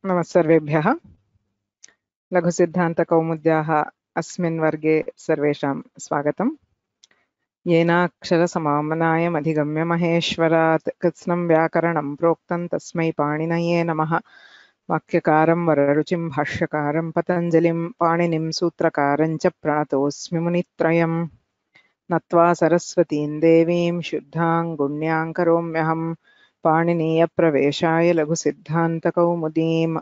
नमस्सर्वेभ्यः। लघुसिद्धान्तकौमुद्याः अस्मिन् वर्गे सर्वेषां स्वागतम्। येनाक्षरसमाम्नायमधिगम्य महेश्वरात् कृत्स्नं व्याकरणं प्रोक्तं तस्मै पाणिनये नमः। वाक्यकारं वररुचिं भाष्यकारं पतञ्जलिं पाणिनिं सूत्रकारं च प्रणतोऽस्मि मुनित्रयम्। नत्वा सरस्वतीं देवीं शुद्धां गुण्यां करोम्यहं पाणिनीयप्रवेशाय लघुसिद्धान्तकौमुदीम्।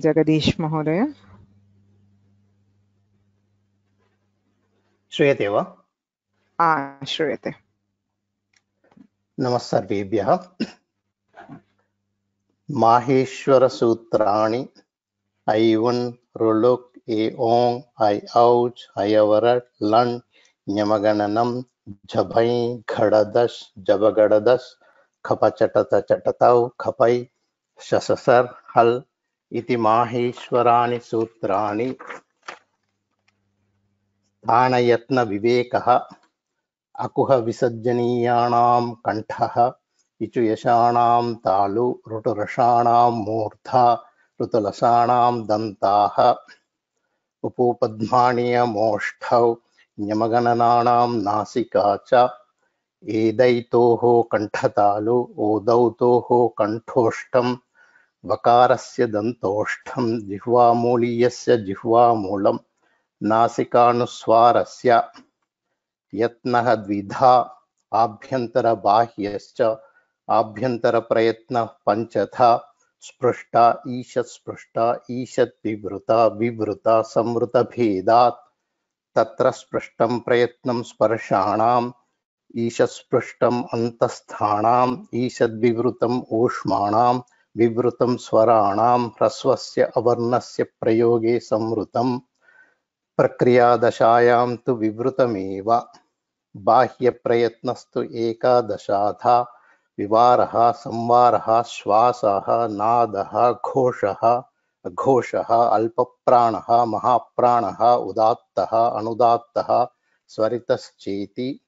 जगदीश महोदय। श्रूयते वा? श्रूयते। नमस्सर्वेभ्यः। माहेश्वरसूत्राणि ऐवन् रुलुक् ए ओङ् ऐ औच् ऐवरट् लण् ञमगणनं झभञ् घडदश् जबगडदश् खपचटत चटतौ खपै शससर् हल् इति माहेश्वराणि सूत्राणि स्थानयत्नविवेकः अकुह विसर्जनीयानां कंठः इचुयशानां तालु ऋटुरषाणां मूर्धा ऋतुलसानां दन्ताः उपोपद्मानीयमोष्ठौ ञमगणनानां नासिका च एदैतोः कंठतालु ओदौतोः कंठोष्ठं वकारस्य दन्तोष्ठं जिह्वामूलीयस्य जिह्वामूलं नासिकानुस्वारस्य यत्नः द्विधा आभ्यंतर बाह्यश्च आभ्यंतर प्रयत्न पंचथा स्पृष्टा ईशत् विवृता विवृता संवृत भेदात् तत्र स्पृष्टं प्रयत्नं स्पर्शाणाम् ईशत्स्पृष्टम् अंतस्थानाम् ईशद्विवृतम् ऊष्माणां विवृतं स्वराणां ह्रस्वस्य अवर्णस्य प्रयोगे संवृतं प्रक्रियादशायां तु विवृतमेव बाह्य प्रयत्नस्तु एकादशाधा विवारः संवारः श्वासः नादः घोषः अघोषः अल्पप्राणः महाप्राणः उदात्तः अनुदात्तः स्वरितश्चेति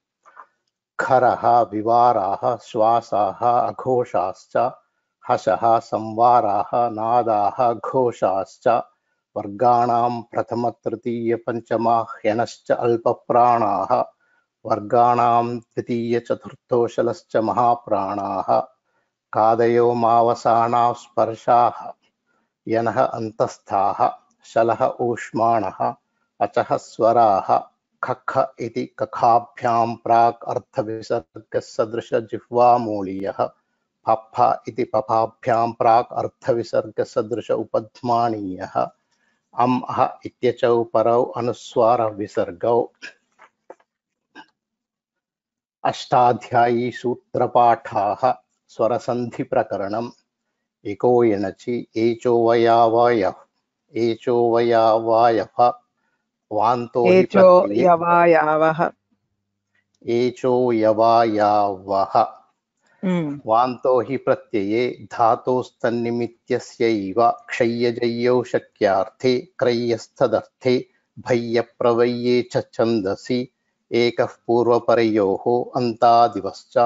खरः विवाराः श्वासाः अघोषाश्च हसः संवाराः नादाः घोषाश्च वर्गाणां प्रथम तृतीय पंचमाह्यनश्च अल्पप्राणाः वर्गाणां द्वितीय चतुर्थोशलश्च महाप्राणाः कादयो मावसानाः स्पर्शाः यनः अन्तस्थाः शलः ऊष्माणः अचः स्वराः खख इति कखाभ्यां प्राक् अर्थविसर्गसदृश जिह्वामूलीयः पफ इति पफाभ्यां प्राक् अर्थविसर्गसदृश उपध्मानीयः अम् अह इत्यचौ परौ अनुस्वार विसर्गौ। अष्टाध्यायी सूत्रपाठाः स्वरसन्धि प्रकरणम् एको यणचि एचो वयावायः वान्तो हि प्रत्यये एचो यवायावः वान्तो हि प्रत्यये धातोस्तन्निमित्यस्यैव क्षय्यजय्यौ शक्यार्थे क्रय्यस्थदर्थे भय्यप्रवय्ये च छन्दसि एकः पूर्वपरयोः अन्तादिवश्च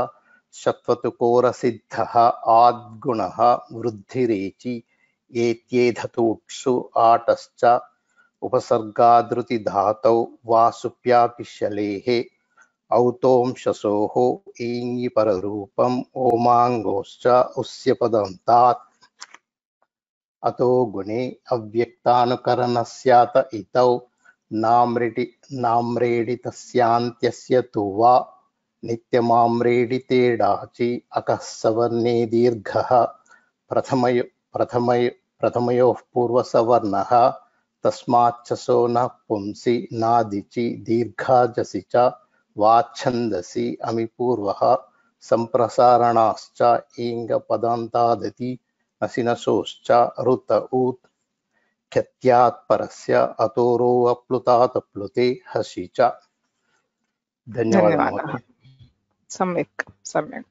शत्वतुकोरसिद्धः आद्गुणः वृद्धिरेचि एत्येधतुट्सु आटश्च उपसर्गादृति धातौ वासुप्यापि शलेः औतोंशसोः ईङि पररूपम् ओमाङ्गोश्च उस्यपदन्तात् अतो गुणे अव्यक्तानुकरणस्यात इतौ नाम्रेडितस्यान्त्यस्य तु वा नित्यमाम्रेडितेडाचि अकः सवर्णे दीर्घः प्रथमयोः पूर्वसवर्णः तस्माच्चसो न पुंसि नादिचि दीर्घाजसि च वाच्छन्दसि अमिपूर्वः सम्प्रसारणाश्च ईङ्गपदान्तादति नसिनसोश्च ऋत ऊत् ख्यत्यात् परस्य अतोरो अप्लुतात् प्लुते हसि च। धन्यवादः। सम्यक् सम्यक्।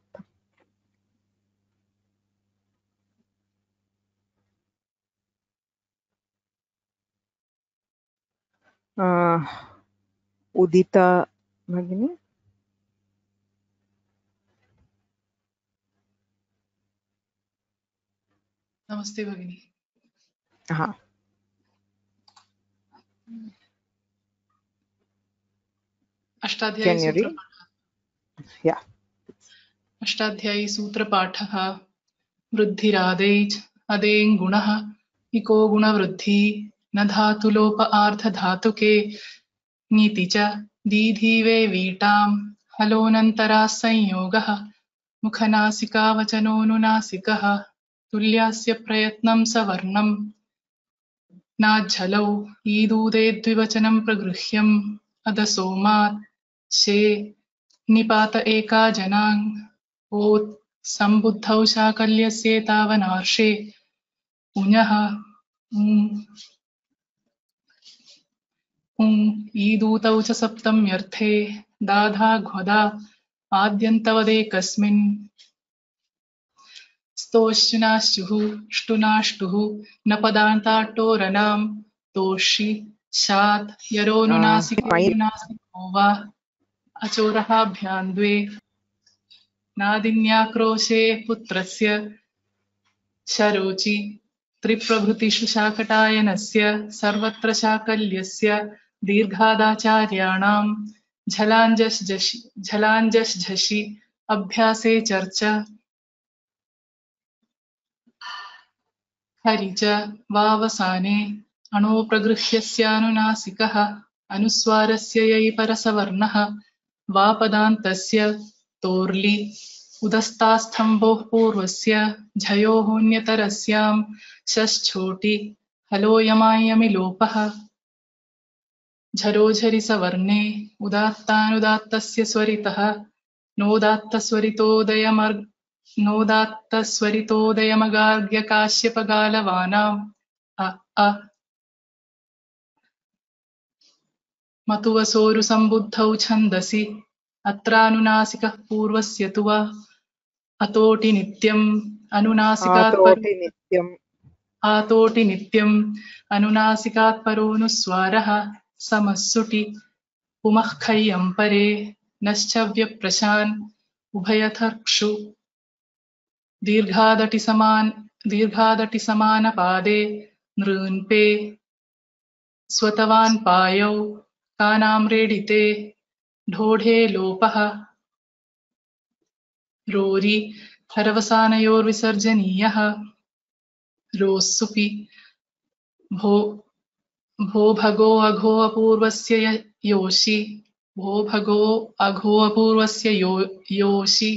उदिता भगिनी। नमस्ते भगिनी। हाँ, Ashtadhyayi can you read? सूत्रपाठः। Yeah. Ashtadhyayi सूत्रपाठः। वृद्धिरादैच् अदेङ् गुणः इको गुणवृद्धि न धातुलोप आर्धधातुके ङिति च दीधीवे वीटां हलोऽनन्तराः संयोगः मुखनासिकावचनोऽनुनासिकः तुल्यास्य प्रयत्नं सवर्णं नाज्झलौ ईदूदे द्विवचनं प्रगृह्यम् अदसोमात् शे निपात एका जनाङ् ओत् सम्बुद्धौ शाकल्यस्येतावनार्षे उञः उङ् ईदूतौ च सप्तम्यर्थे दाधाघ्वदा आद्यन्तवदेकस्मिन् स्तोश्चुनाश्चुः ष्टुनाष्टुः न पदान्ताट्टोरनां तोषि शात् Fine. यरोनुनासिकोऽनुनासिको वा अचोरहाभ्यां द्वे नादिन्याक्रोशे पुत्रस्य शरोचि त्रिप्रभृतिषु शाकटायनस्य सर्वत्र शाकल्यस्य दीर्घादाचार्याणां झलाञ्जश्झषि अभ्यासे चर्च हरि च वावसाने अणो प्रगृह्यस्यानुनासिकः अनुस्वारस्य यै परसवर्णः वा पदान्तस्य तोर्लि उदस्तास्तम्भोः पूर्वस्य झयोः न्यतरस्यां शश्छोटि हलोऽयमायमि लोपः झरोझरि सवर्णे उदात्तानुदात्तस्य स्वरितः नोदात्तस्वरितोदयमगार्ग्यकाश्यपगालवानाम् अ अ मतुवसोरुसम्बुद्धौ छन्दसि अत्रानुनासिकः पूर्वस्य तु वा अतोटि नित्यम् अनुनासिकात् परो Atoti nityam. आतोटि नित्यम् अनुनासिकात् परोऽनुस्वारः समस्सुटि पुमः खय्यं परे नश्चव्यप्रशान् उभयथर्क्षु दीर्घादटिसमानपादे नृन्पे स्वतवान् पायौ कानाम्रेडिते ढोढे लोपः रोरि खरवसानयोर्विसर्जनीयः रोस्सुपि भो भगो अघो अपूर्वस्य योषि भो भगो अघो अपूर्वस्य योषि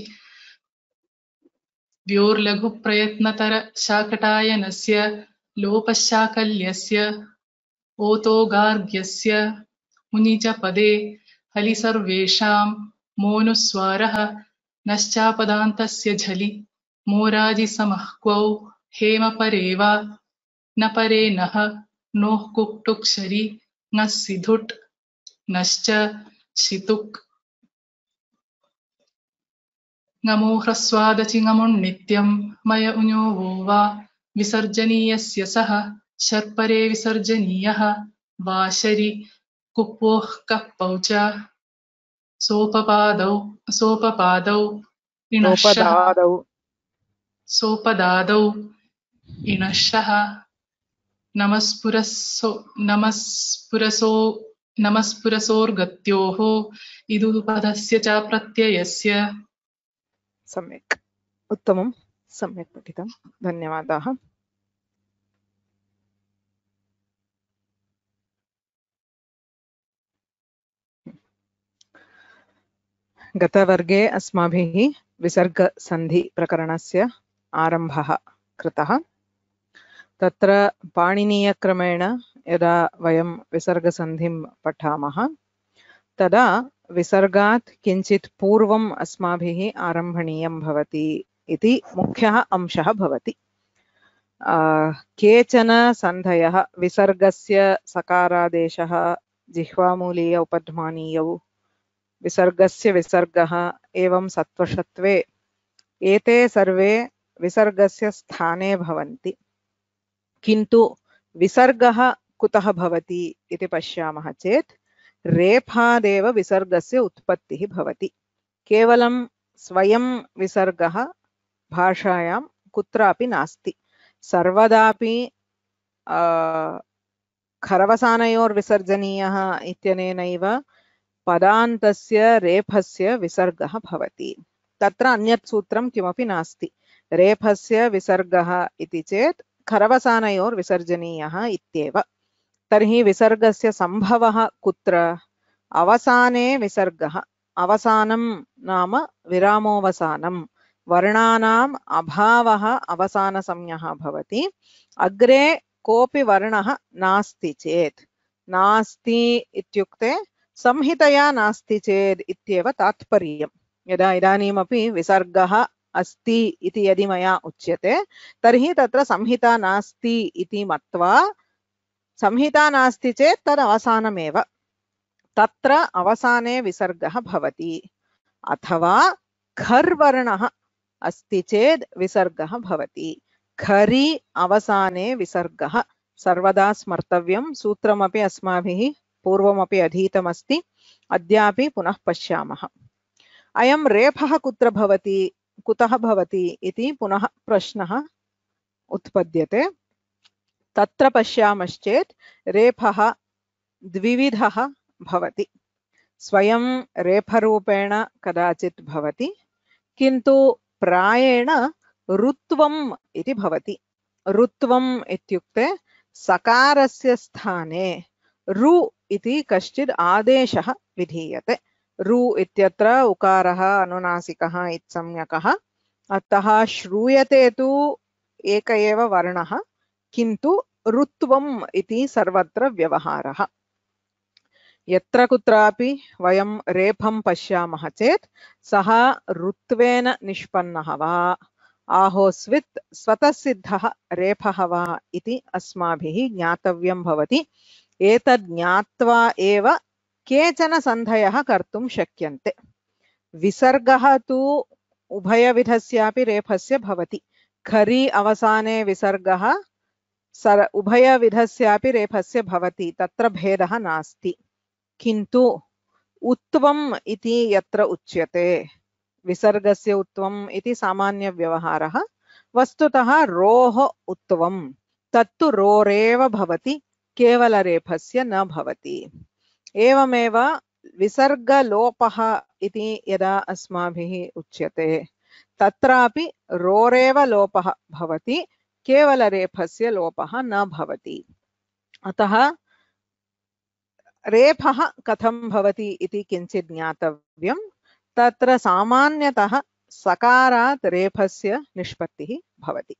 व्योर्लघुप्रयत्नतर शाकटायनस्य लोपशाकल्यस्य ओतोगार्ग्यस्य मुनि च पदे हलि सर्वेषां मोऽनुस्वारः नश्चापदान्तस्य झलि मोराजिसमः क्वौ हेम परे वा न परे नः नोः कुक्टुक्शरि ङः सिधुट् नश्च शितुक् ङमो ह्रस्वादचि ङमुण्नित्यं मय उञो वो वा विसर्जनीयस्य सः शर्परे विसर्जनीयः वाशरि कुप्वोः कप्पौ च सोपपादौ इणशः Sopadadau. सोपदादौ इणशः नमस्पुरसोर्गत्योः इदुपदस्य च प्रत्ययस्य सम्यक्. उत्तमं. सम्यक् पठितं. धन्यवादाः. गतवर्गे अस्माभिः विसर्गसन्धिप्रकरणस्य आरम्भः कृतः। तत्र पाणिनीयक्रमेण यदा वयं विसर्गसन्धिं पठामः तदा विसर्गात् किञ्चित् पूर्वम् अस्माभिः आरम्भणीयं भवति इति मुख्यः अंशः भवति। केचन सन्धयः विसर्गस्य सकारादेशः जिह्वामूलीय उपध्मानीयौ विसर्गस्य विसर्गः एवं सत्वषत्वे एते सर्वे विसर्गस्य स्थाने भवन्ति। किन्तु विसर्गः कुतः भवति इति पश्यामः चेत् रेफादेव विसर्गस्य उत्पत्तिः भवति। केवलं स्वयं विसर्गः भाषायां कुत्रापि नास्ति। सर्वदापि खरवसानयोर्विसर्जनीयः इत्यनेनैव पदान्तस्य रेफस्य विसर्गः भवति। तत्र अन्यत् सूत्रं किमपि नास्ति। रेफस्य विसर्गः इति चेत् खरवसानयोर्विसर्जनीयः इत्येव। तर्हि विसर्गस्य सम्भवः कुत्र? अवसाने विसर्गः। अवसानं नाम विरामोवसानं। वर्णानाम् अभावः अवसानसंज्ञः भवति। अग्रे कोऽपि वर्णः नास्ति चेत्, नास्ति इत्युक्ते संहितया नास्ति चेत् इत्येव तात्पर्यम्। यदा इदानीमपि विसर्गः अस्ति इति यदि मया उच्यते तर्हि तत्र संहिता नास्ति इति मत्वा, संहिता नास्ति चेत् तद् अवसानमेव। तत्र अवसाने विसर्गः भवति। अथवा खर् वर्णः अस्ति चेत् विसर्गः भवति। खरि अवसाने विसर्गः सर्वदा स्मर्तव्यं। सूत्रमपि अस्माभिः पूर्वमपि अधीतमस्ति, अद्यापि पुनः पश्यामः। अयं रेफः कुत्र भवति, कुतः भवति इति पुनः प्रश्नः उत्पद्यते। तत्र पश्यामश्चेत् रेफः द्विविधः भवति। स्वयं रेफरूपेण कदाचित् भवति, किन्तु प्रायेण ऋत्वम् इति भवति। ऋत्वम् इत्युक्ते सकारस्य स्थाने रु इति कश्चित् आदेशः विधीयते। रु इत्यत्र उकारः अनुनासिकः इत्संज्ञकः, अतः श्रूयते तु एक एव वर्णः, किन्तु ऋत्वम् इति सर्वत्र व्यवहारः। यत्र कुत्रापि वयं रेफं पश्यामः चेत् सः ऋत्वेन निष्पन्नः वा आहोस्वित् स्वतःसिद्धः रेफः वा इति अस्माभिः ज्ञातव्यं भवति। एतद् ज्ञात्वा एव केचन सन्धयः कर्तुं शक्यन्ते। विसर्गः तु उभयविधस्यापि रेफस्य भवति। खरि अवसाने विसर्गः उभयविधस्यापि रेफस्य भवति, तत्र भेदः नास्ति। किन्तु उत्वम् इति यत्र उच्यते, विसर्गस्य उत्वम् इति सामान्यव्यवहारः, वस्तुतः रोः उत्वम्, तत्तु रोरेव भवति, केवलरेफस्य न भवति। एवमेव विसर्गलोपः इति यदा अस्माभिः उच्यते तत्रापि रोरेव लोपः भवति, केवलरेफस्य लोपः न भवति। अतः रेफः कथं भवति इति किञ्चित् ज्ञातव्यं। तत्र सामान्यतः सकारात् रेफस्य निष्पत्तिः भवति।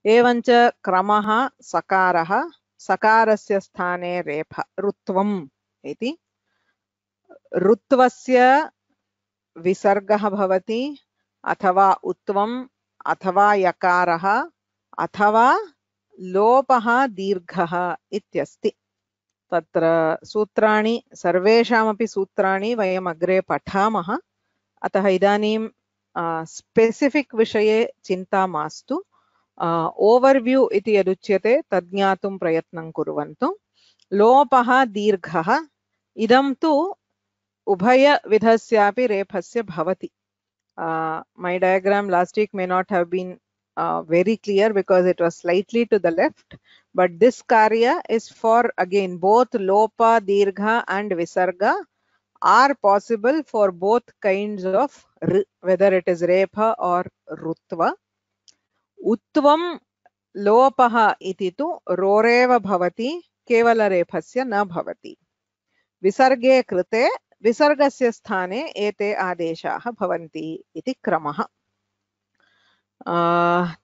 एवञ्च क्रमः सकारः, सकारस्य स्थाने रेफ, ऋत्वम् इति। ऋत्वस्य विसर्गः भवति, अथवा उत्वम्, अथवा यकारः, अथवा लोपः दीर्घः इत्यस्ति। तत्र सूत्राणि, सर्वेषामपि सूत्राणि वयम् अग्रे पठामः, अतः इदानीं स्पेसिफिक् विषये चिन्ता मास्तु। ओवर्व्यू इति यदुच्यते तद् ज्ञातुं प्रयत्नं कुर्वन्तु। लोपः दीर्घः, इदं तु उभयविधस्यापि रेफस्य भवति। My diagram last week may not have been very clear because it was slightly to the left, but this karya is for again both lopa, dirgha and visarga are possible for both kinds of whether it is repha or rutva. Utvam lopaha iti tu roreva bhavati, kevala rephasya na bhavati. Visarge krite विसर्गस्य स्थाने एते आदेशाः भवन्ति इति क्रमः।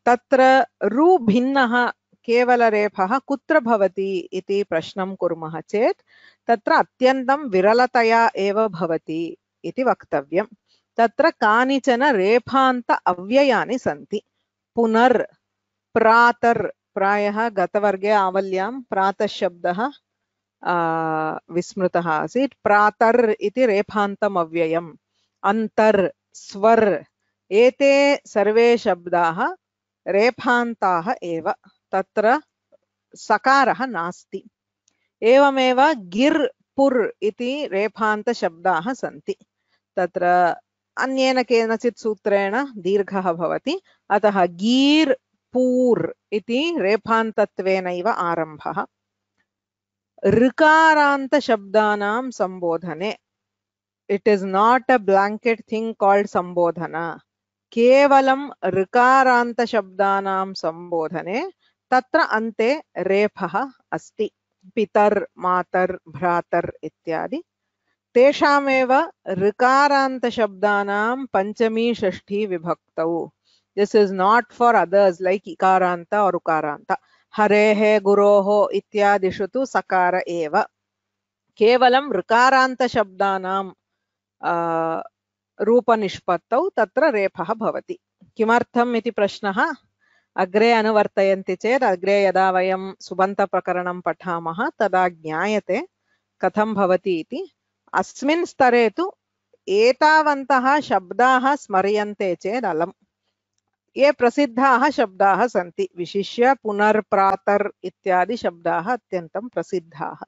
तत्र रु भिन्नः केवलरेफः कुत्र भवति इति प्रश्नं कुर्मः चेत् तत्र अत्यन्तं विरलतया एव भवति इति वक्तव्यं। तत्र कानिचन रेफान्त अव्ययानि सन्ति। पुनर्, प्रातर्, प्रायः गतवर्गे आवल्यां प्रातः शब्दः विस्मृतः आसीत्। प्रातर् इति रेफान्तम् अव्ययम्। अन्तर्, स्वर्, एते सर्वे शब्दाः रेफान्ताः एव, तत्र सकारः नास्ति। एवमेव गिर्, पुर् इति रेफान्तशब्दाः सन्ति। तत्र अन्येन केनचित् सूत्रेण दीर्घः भवति, अतः गीर् पूर् इति रेफान्तत्वेनैव आरम्भः ऋकारान्तशब्दानां सम्बोधने it is not a blanket thing called sambodhana केवलं ऋकारान्तशब्दानां सम्बोधने तत्र अन्ते रेफः अस्ति पितर् मातर् भ्रातर् इत्यादि तेषामेव ऋकारान्तशब्दानां पञ्चमी षष्ठी विभक्तौ this is not for others like इकारन्त or उकारन्त हरेः गुरोः इत्यादिषु तु सकार एव केवलं ऋकारान्तशब्दानां रूपनिष्पत्तौ तत्र रेफः भवति किमर्थम् इति प्रश्नः अग्रे अनुवर्तयन्ति चेत् अग्रे यदा वयं सुबन्तप्रकरणं पठामः तदा ज्ञायते कथं भवति इति अस्मिन् स्तरे तु एतावन्तः शब्दाः स्मर्यन्ते चेत् अलम् ये प्रसिद्धाः शब्दाः सन्ति विशिष्य पुनर्प्रातर् इत्यादि शब्दाः अत्यन्तं प्रसिद्धाः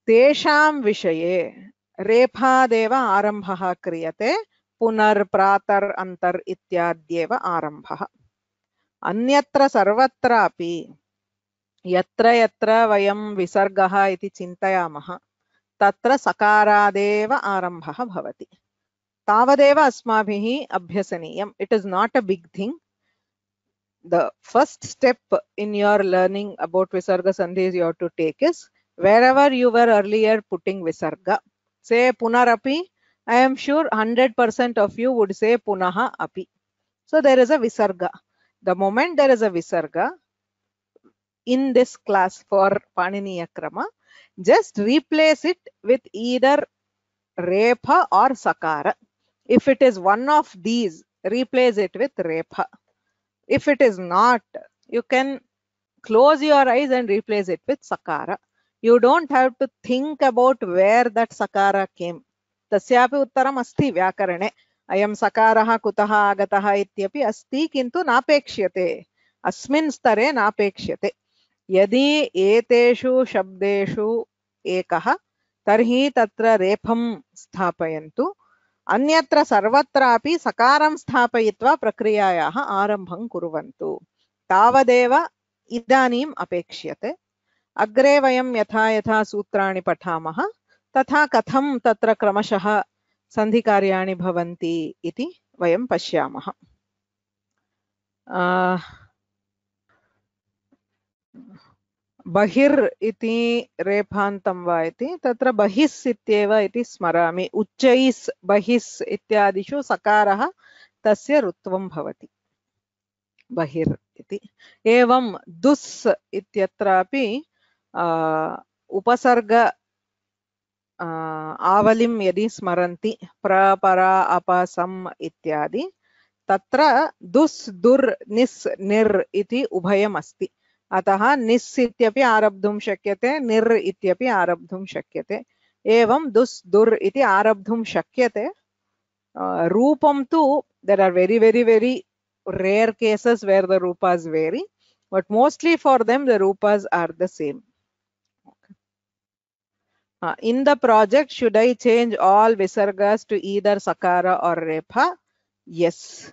तेषां विषये रेफादेव आरम्भः क्रियते पुनर्प्रातर् अन्तर् इत्याद्येव आरम्भः अन्यत्र सर्वत्रापि यत्र यत्र वयं विसर्गः इति चिन्तयामः तत्र सकारादेव आरम्भः भवति तावदेव अस्माभिः अभ्यसनीयम् it is not a big thing the first step in your learning about visarga sandhis you have to take is wherever you were earlier putting visarga say punarapi I am sure 100% of you would say punaha api so there is a visarga the moment there is a visarga in this class for paniniya krama just replace it with either repha or sakara if it is one of these replace it with repha if it is not you can close your eyes and replace it with sakara you don't have to think about where that sakara came tasyapi uttaram asti vyakarane ayam sakarah kutah agatah ityapi asti kintu napekshate asmin stare napekshate यदि एतेषु शब्देषु एकः तर्हि तत्र रेफं स्थापयन्तु अन्यत्र सर्वत्रापि सकारं स्थापयित्वा प्रक्रियायाः आरम्भं कुर्वन्तु तावदेव इदानीम् अपेक्ष्यते अग्रे वयं यथा यथा सूत्राणि पठामः तथा कथं तत्र क्रमशः सन्धिकार्याणि भवन्ति इति वयं पश्यामः बहिर् इति रेफान्तं वा इति तत्र बहिस् इत्येव इति स्मरामि उच्चैस् बहिस् इत्यादिषु सकारः तस्य ऋत्वं भवति बहिर् इति एवं दुस् इत्यत्रापि उपसर्ग आवलिं यदि स्मरन्ति प्रपरा अपसम् इत्यादि तत्र दुस् दुर् निस् निर् इति उभयम् अस्ति अतः निस् इत्यपि आरब्धुं शक्यते निर् इत्यपि आरब्धुं शक्यते एवं दुस् दुर् इति आरब्धुं शक्यते रूपं तु there are very rare cases where the rupas vary but mostly for them the rupas are the same in the project should I change all visargas to either sakara or repha yes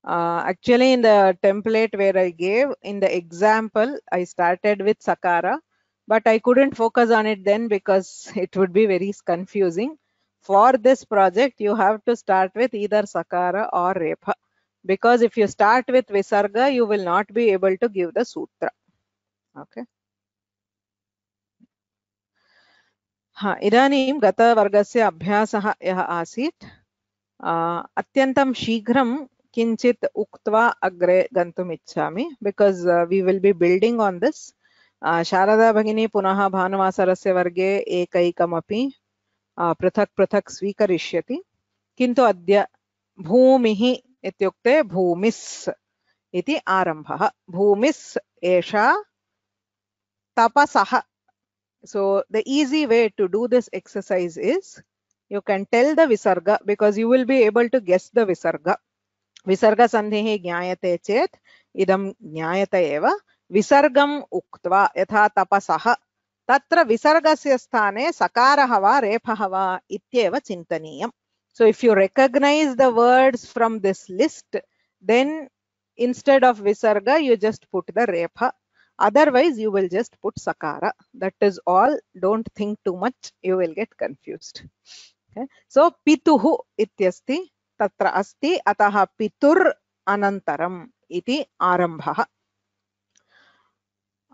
actually in the template where I gave in the example I started with sakara but I couldn't focus on it then because it would be very confusing for this project you have to start with either sakara or repha because if you start with visarga you will not be able to give the sutra okay इदानीं गतवर्गस्य अभ्यासः यः आसीत् अत्यन्तं शीघ्रं किञ्चित् उक्त्वा अग्रे गन्तुम् इच्छामि because we will be building on this Sharada भगिनी पुनः भानुवासरस्य वर्गे एकैकमपि पृथक् पृथक् स्वीकरिष्यति किन्तु अद्य भूमिः इत्युक्ते भूमिस् इति आरम्भः भूमिस् एषा तपसः so the easy way to do this exercise is you can tell the visarga because you will be able to guess the visarga visarga sandhiः ज्ञायते चेत् इदं ज्ञायते एव विसर्गम् उक्त्वा यथा तपसः तत्र विसर्गस्य स्थाने सकारः वा रेफः वा इत्येव चिन्तनीयम् so if you recognize the words from this list then instead of visarga you just put the repha, otherwise you will just put sakara. That is all. Don't think too much, you will get confused. Okay, so pituhu ityasti tatra asti ataha pitur anantaram iti arambah.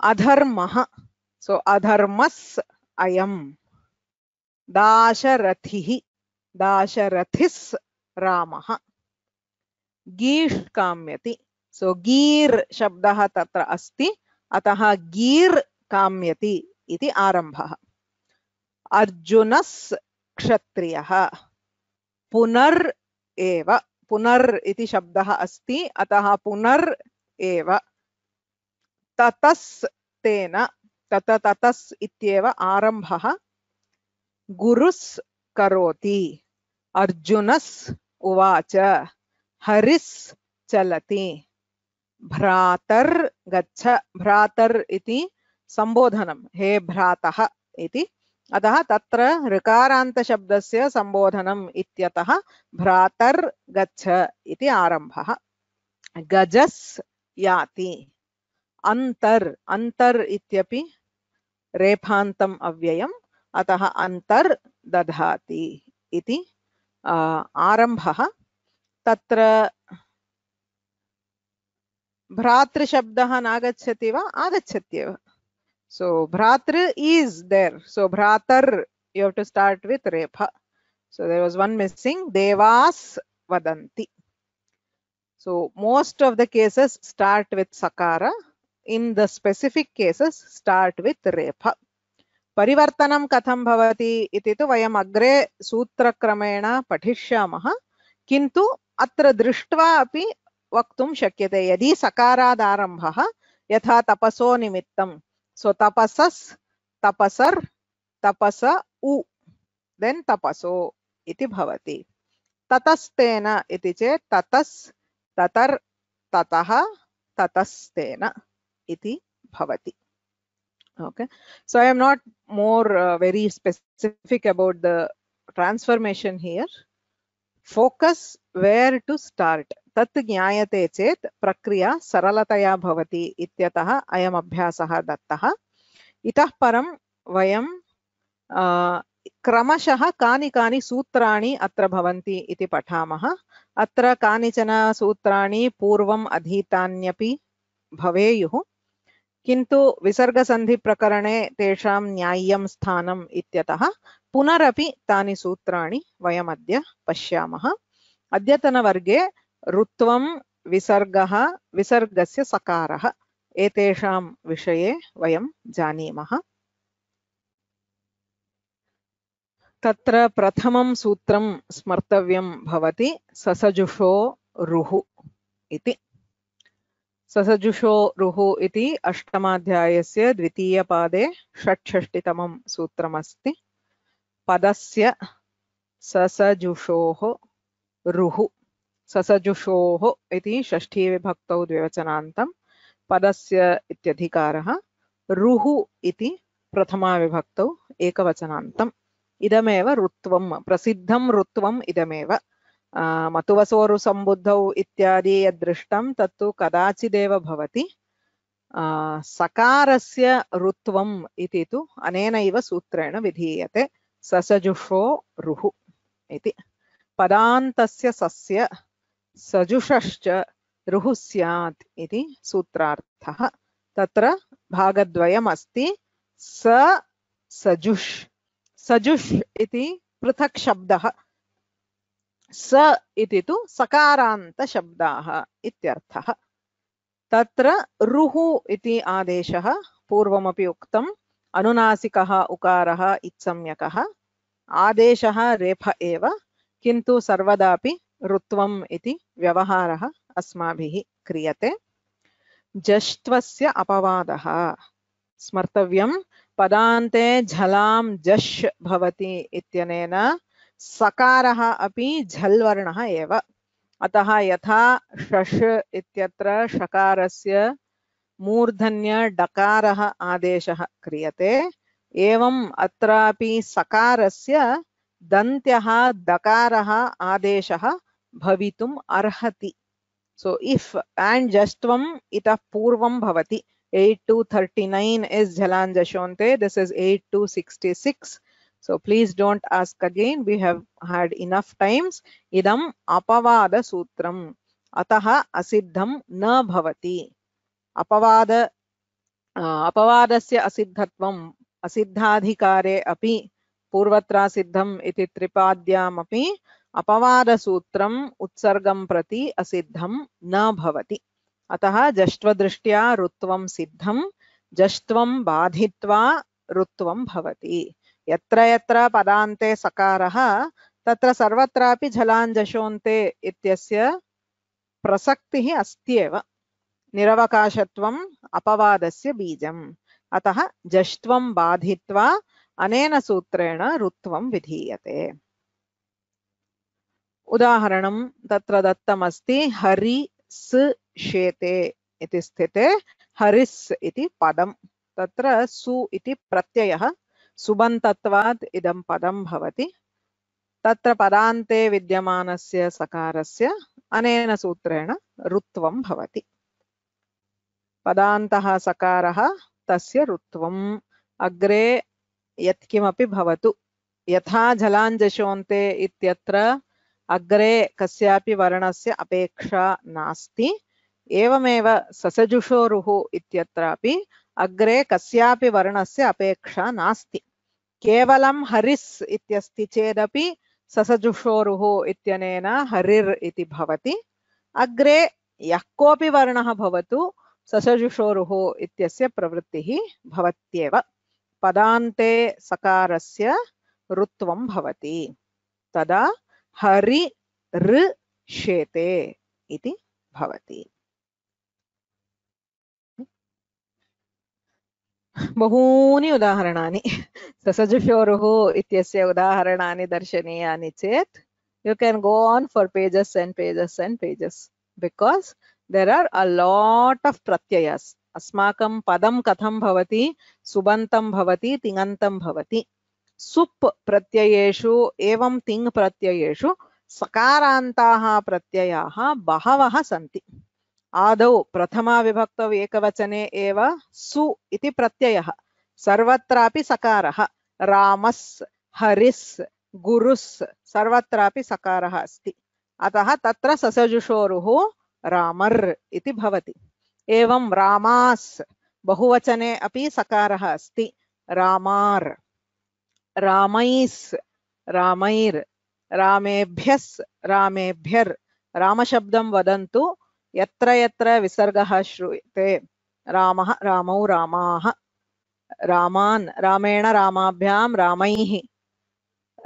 Adharmah, so adharmas ayam. Dasharathihi, Dasharathis Ramah. Gish kamyati, so gir shabdah tatra asti ataha gir kamyati iti arambah. Arjunas kshatriyaha, punar eva, punar iti shabdah asti ataha punar eva. Tatas tena, tatas ityeva arambah. Gurus karoti, Arjunas uvacha, Haris chalati, Bhratar gaccha, Bhratar iti sambodhanam, he bhrataha iti, अतः तत्र ऋकारान्त शब्दस्य सम्बोधनम् इत्यतः भ्रातर् गच्छ इति आरम्भः. गजस् याति, अन्तर्, अन्तर् इत्यपि रेफान्तम् अव्ययम्, अतः अन्तर् दधाति इति आरम्भः. तत्र भ्रातृ शब्दः नागच्छति वा? आगच्छत्येव. So bhratru is there, so bhratar you have to start with repha. So there was one missing. Devas vadanti. So most of the cases start with sakara. In the specific cases start with repha. Parivartanam katham bhavati iti tu vayam agre sutrakrameణ pathishyamah. Kintu atra drishtva api vaktum shakyate. Yadi sakaraad arambhah yatha tapaso nimittam. So tapasas, tapasar, tapasa u, then tapaso iti bhavati. Tatastena iti che tatas, tatar, tataha, tatastena iti bhavati. Okay, so I am not more very specific about the transformation here. Focus where to start. Tat ज्ञायते चेत् प्रक्रिया सरलतया भवति इत्यतः अयम् अभ्यासः दत्तः. इतः परं वयं क्रमशः कानि कानि सूत्राणि अत्र भवन्ति इति पठामः. अत्र कानिचन सूत्राणि पूर्वम् अधीतान्यपि भवेयुः, किन्तु विसर्गसन्धिप्रकरणे तेषां न्याय्यं स्थानम् इत्यतः पुनरपि तानि सूत्राणि वयमद्य पश्यामः. अद्यतनवर्गे ऋत्वं, विसर्गः, विसर्गस्य सकारः एतेषां विषये वयं जानीमः. तत्र प्रथमं सूत्रं स्मर्तव्यं भवति ससजुषो रुः इति. ससजुषो रुः इति अष्टमाध्यायस्य द्वितीयपादे षट्षष्टितमं सूत्रमस्ति. पदस्य ससजुषोः रुः, ससजुषोः इति षष्ठी विभक्तौ द्विवचनान्तं, पदस्य इत्यधिकारः, रुः इति प्रथमा विभक्तौ एकवचनान्तम्. इदमेव ऋत्वं, प्रसिद्धं ऋत्वम् इदमेव. मतुवसोरु सम्बुद्धौ इत्यादि यद्दृष्टं तत्तु कदाचिदेव भवति. सकारस्य ऋत्वम् इति तु अनेनैव सूत्रेण विधीयते. ससजुषो रुः इति. पदान्तस्य सस्य सजुषश्च रुः स्यात् इति सूत्रार्थः. तत्र भागद्वयम् अस्ति. स सजुष्, सजुष् इति पृथक् शब्दः, स इति तु सकारान्त शब्दाः इत्यर्थः. तत्र रुः इति आदेशः पूर्वमपि उक्तम्. अनुनासिकः उकारः इत्संज्ञकः. आदेशः रेफ एव, किन्तु सर्वदापि ऋत्वम् इति व्यवहारः अस्माभिः क्रियते. जष्ट्वस्य अपवादः स्मर्तव्यं. पदान्ते झलां जश् भवति इत्यनेन सकारः अपि झल् वर्णः एव. अतः यथा शश इत्यत्र षकारस्य मूर्धन्य डकारः आदेशः क्रियते, एवम् अत्रापि सकारस्य दन्त्यः दकारः आदेशः भवितुम् अर्हति So if and Jashtvam itah purvam bhavati. 8 to 39 is Jhalanjashonte. This is 8 to 66. So please don't ask again. We have had enough times. Idam apavada sutram. Ataha asiddham na bhavati. अपवादस्य असिद्धत्वम् असिद्धाधिकारे अपि पूर्वत्र सिद्धम् इति त्रिपाद्याम् अपि अपवादसूत्रम् उत्सर्गं प्रति असिद्धं न भवति। अतः जष्ट्वदृष्ट्या ऋत्वं सिद्धं जष्ट्वं बाधित्वा ऋत्वं भवति। यत्र यत्र पदान्ते सकारः तत्र सर्वत्रापि झलाञ्जषोन्ते इत्यस्य प्रसक्तिः अस्ति एव। निरवकाशत्वम् अपवादस्य बीजम्। अतः जष्ट्वं बाधित्वा अनेन सूत्रेण ऋत्वं विधीयते। उदाहरणं तत्र दत्तमस्ति हरिस् शेते इति स्थिते हरिस् इति पदम्। तत्र सु इति प्रत्ययः सुबन्तत्वात् इदं पदं भवति। तत्र पदान्ते विद्यमानस्य सकारस्य अनेन सूत्रेण ऋत्वं भवति। पदान्तः सकारः तस्य ऋत्वम् अग्रे यत्किमपि भवतु। यथा झलाञ्जषोन्ते इत्यत्र अग्रे कस्यापि वर्णस्य अपेक्षा नास्ति, एवमेव ससजुषोरुः इत्यत्रापि अग्रे कस्यापि वर्णस्य अपेक्षा नास्ति। केवलं हरिस् इत्यस्ति चेदपि ससजुषोरुः इत्यनेन हरिर् इति भवति। अग्रे यः कोऽपि वर्णः भवतु ससजुषोरुः इत्यस्य प्रवृत्तिः भवत्येव। पदान्ते सकारस्य ऋत्वं भवति। तदा हरि ऋ शेते इति भवति। बहूनि उदाहरणानि ससजुषोरुः इत्यस्य उदाहरणानि दर्शनीयानि चेत् you can go on for pages and pages and pages because there are a lot of pratyayas. अस्माकं पदं कथं भवति, सुबन्तं भवति, तिङन्तं भवति। सुप् प्रत्ययेषु एवं तिङ् प्रत्ययेषु सकारान्ताः प्रत्ययाः बहवः सन्ति। आदौ प्रथमा विभक्तौ एकवचने एव सु इति प्रत्ययः, सर्वत्रापि सकारः। रामस्, हरिस्, गुरुस् सर्वत्रापि सकारः अस्ति। अतः तत्र ससजुषोरुः रामर् इति भवति। एवं रामास् बहुवचने अपि सकारः अस्ति। रामार्, रामैस्, रामैर्, रामेभ्यस्, रामेभ्यर्। रामशब्दं वदन्तु यत्र यत्र विसर्गः श्रूयते। रामः, रामौ, रामाः, रामान्, रामेण, रामाभ्यां, रामैः,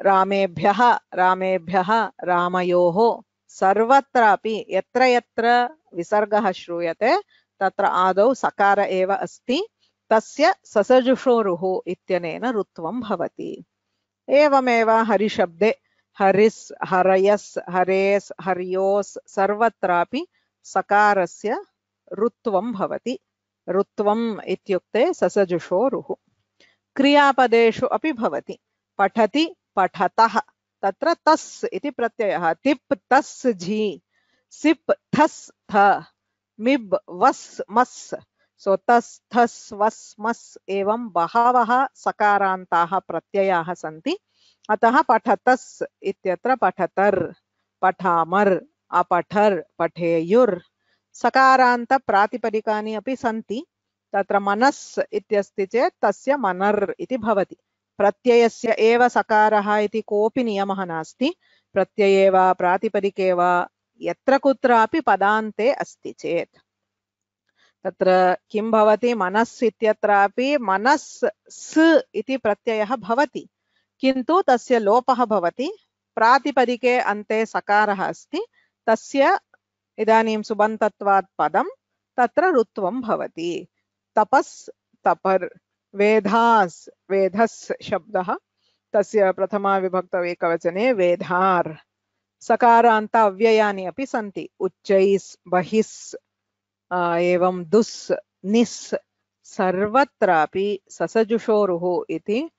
रामेभ्यः, रामेभ्यः, रामयोः। सर्वत्रापि यत्र यत्र विसर्गः श्रूयते तत्र आदौ सकार एव अस्ति। तस्य ससजुषोरुः इत्यनेन ऋत्वं भवति। एवमेव हरिशब्दे हरिस्, हरयस्, हरेस्, हर्योस् सर्वत्रापि सकारस्य ऋत्वं भवति। ऋत्वम् इत्युक्ते ससजुषोरुः। क्रियापदेषु अपि भवति। पठति, पठतः, तत्र तस् इति प्रत्ययः। तिप् तस् झि, सिप् थस् थ, मिब् वस् मस्। सो तस् थस् वस् मस् एवं बहवः सकारान्ताः प्रत्ययाः सन्ति। अतः पठतस् इत्यत्र पठतर्, पठामर्, अपठर्, पठेयुर्। सकारान्त प्रातिपदिकानि अपि सन्ति। तत्र मनस् इत्यस्ति चेत् तस्य मनर् इति भवति। प्रत्ययस्य एव सकारः इति कोऽपि नियमः नास्ति। प्रत्यये वा प्रातिपदिके वा यत्र कुत्रापि पदान्ते अस्ति चेत् तत्र किं भवति, मनस् इत्यत्रापि मनस् स् इति प्रत्ययः भवति, किन्तु तस्य लोपः भवति। प्रातिपदिके अन्ते सकारः अस्ति, तस्य इदानीं सुबन्तत्वात् पदं तत्र ऋत्वं भवति। तपस्, तपर्। वेधास्, वेधस् शब्दः, तस्य प्रथमा विभक्तौ एकवचने वेधार्। सकारान्त अव्ययानि अपि सन्ति। उच्चैस्, बहिस्, एवं दुस्, निस्। सर्वत्रापि ससजुषोरुः इति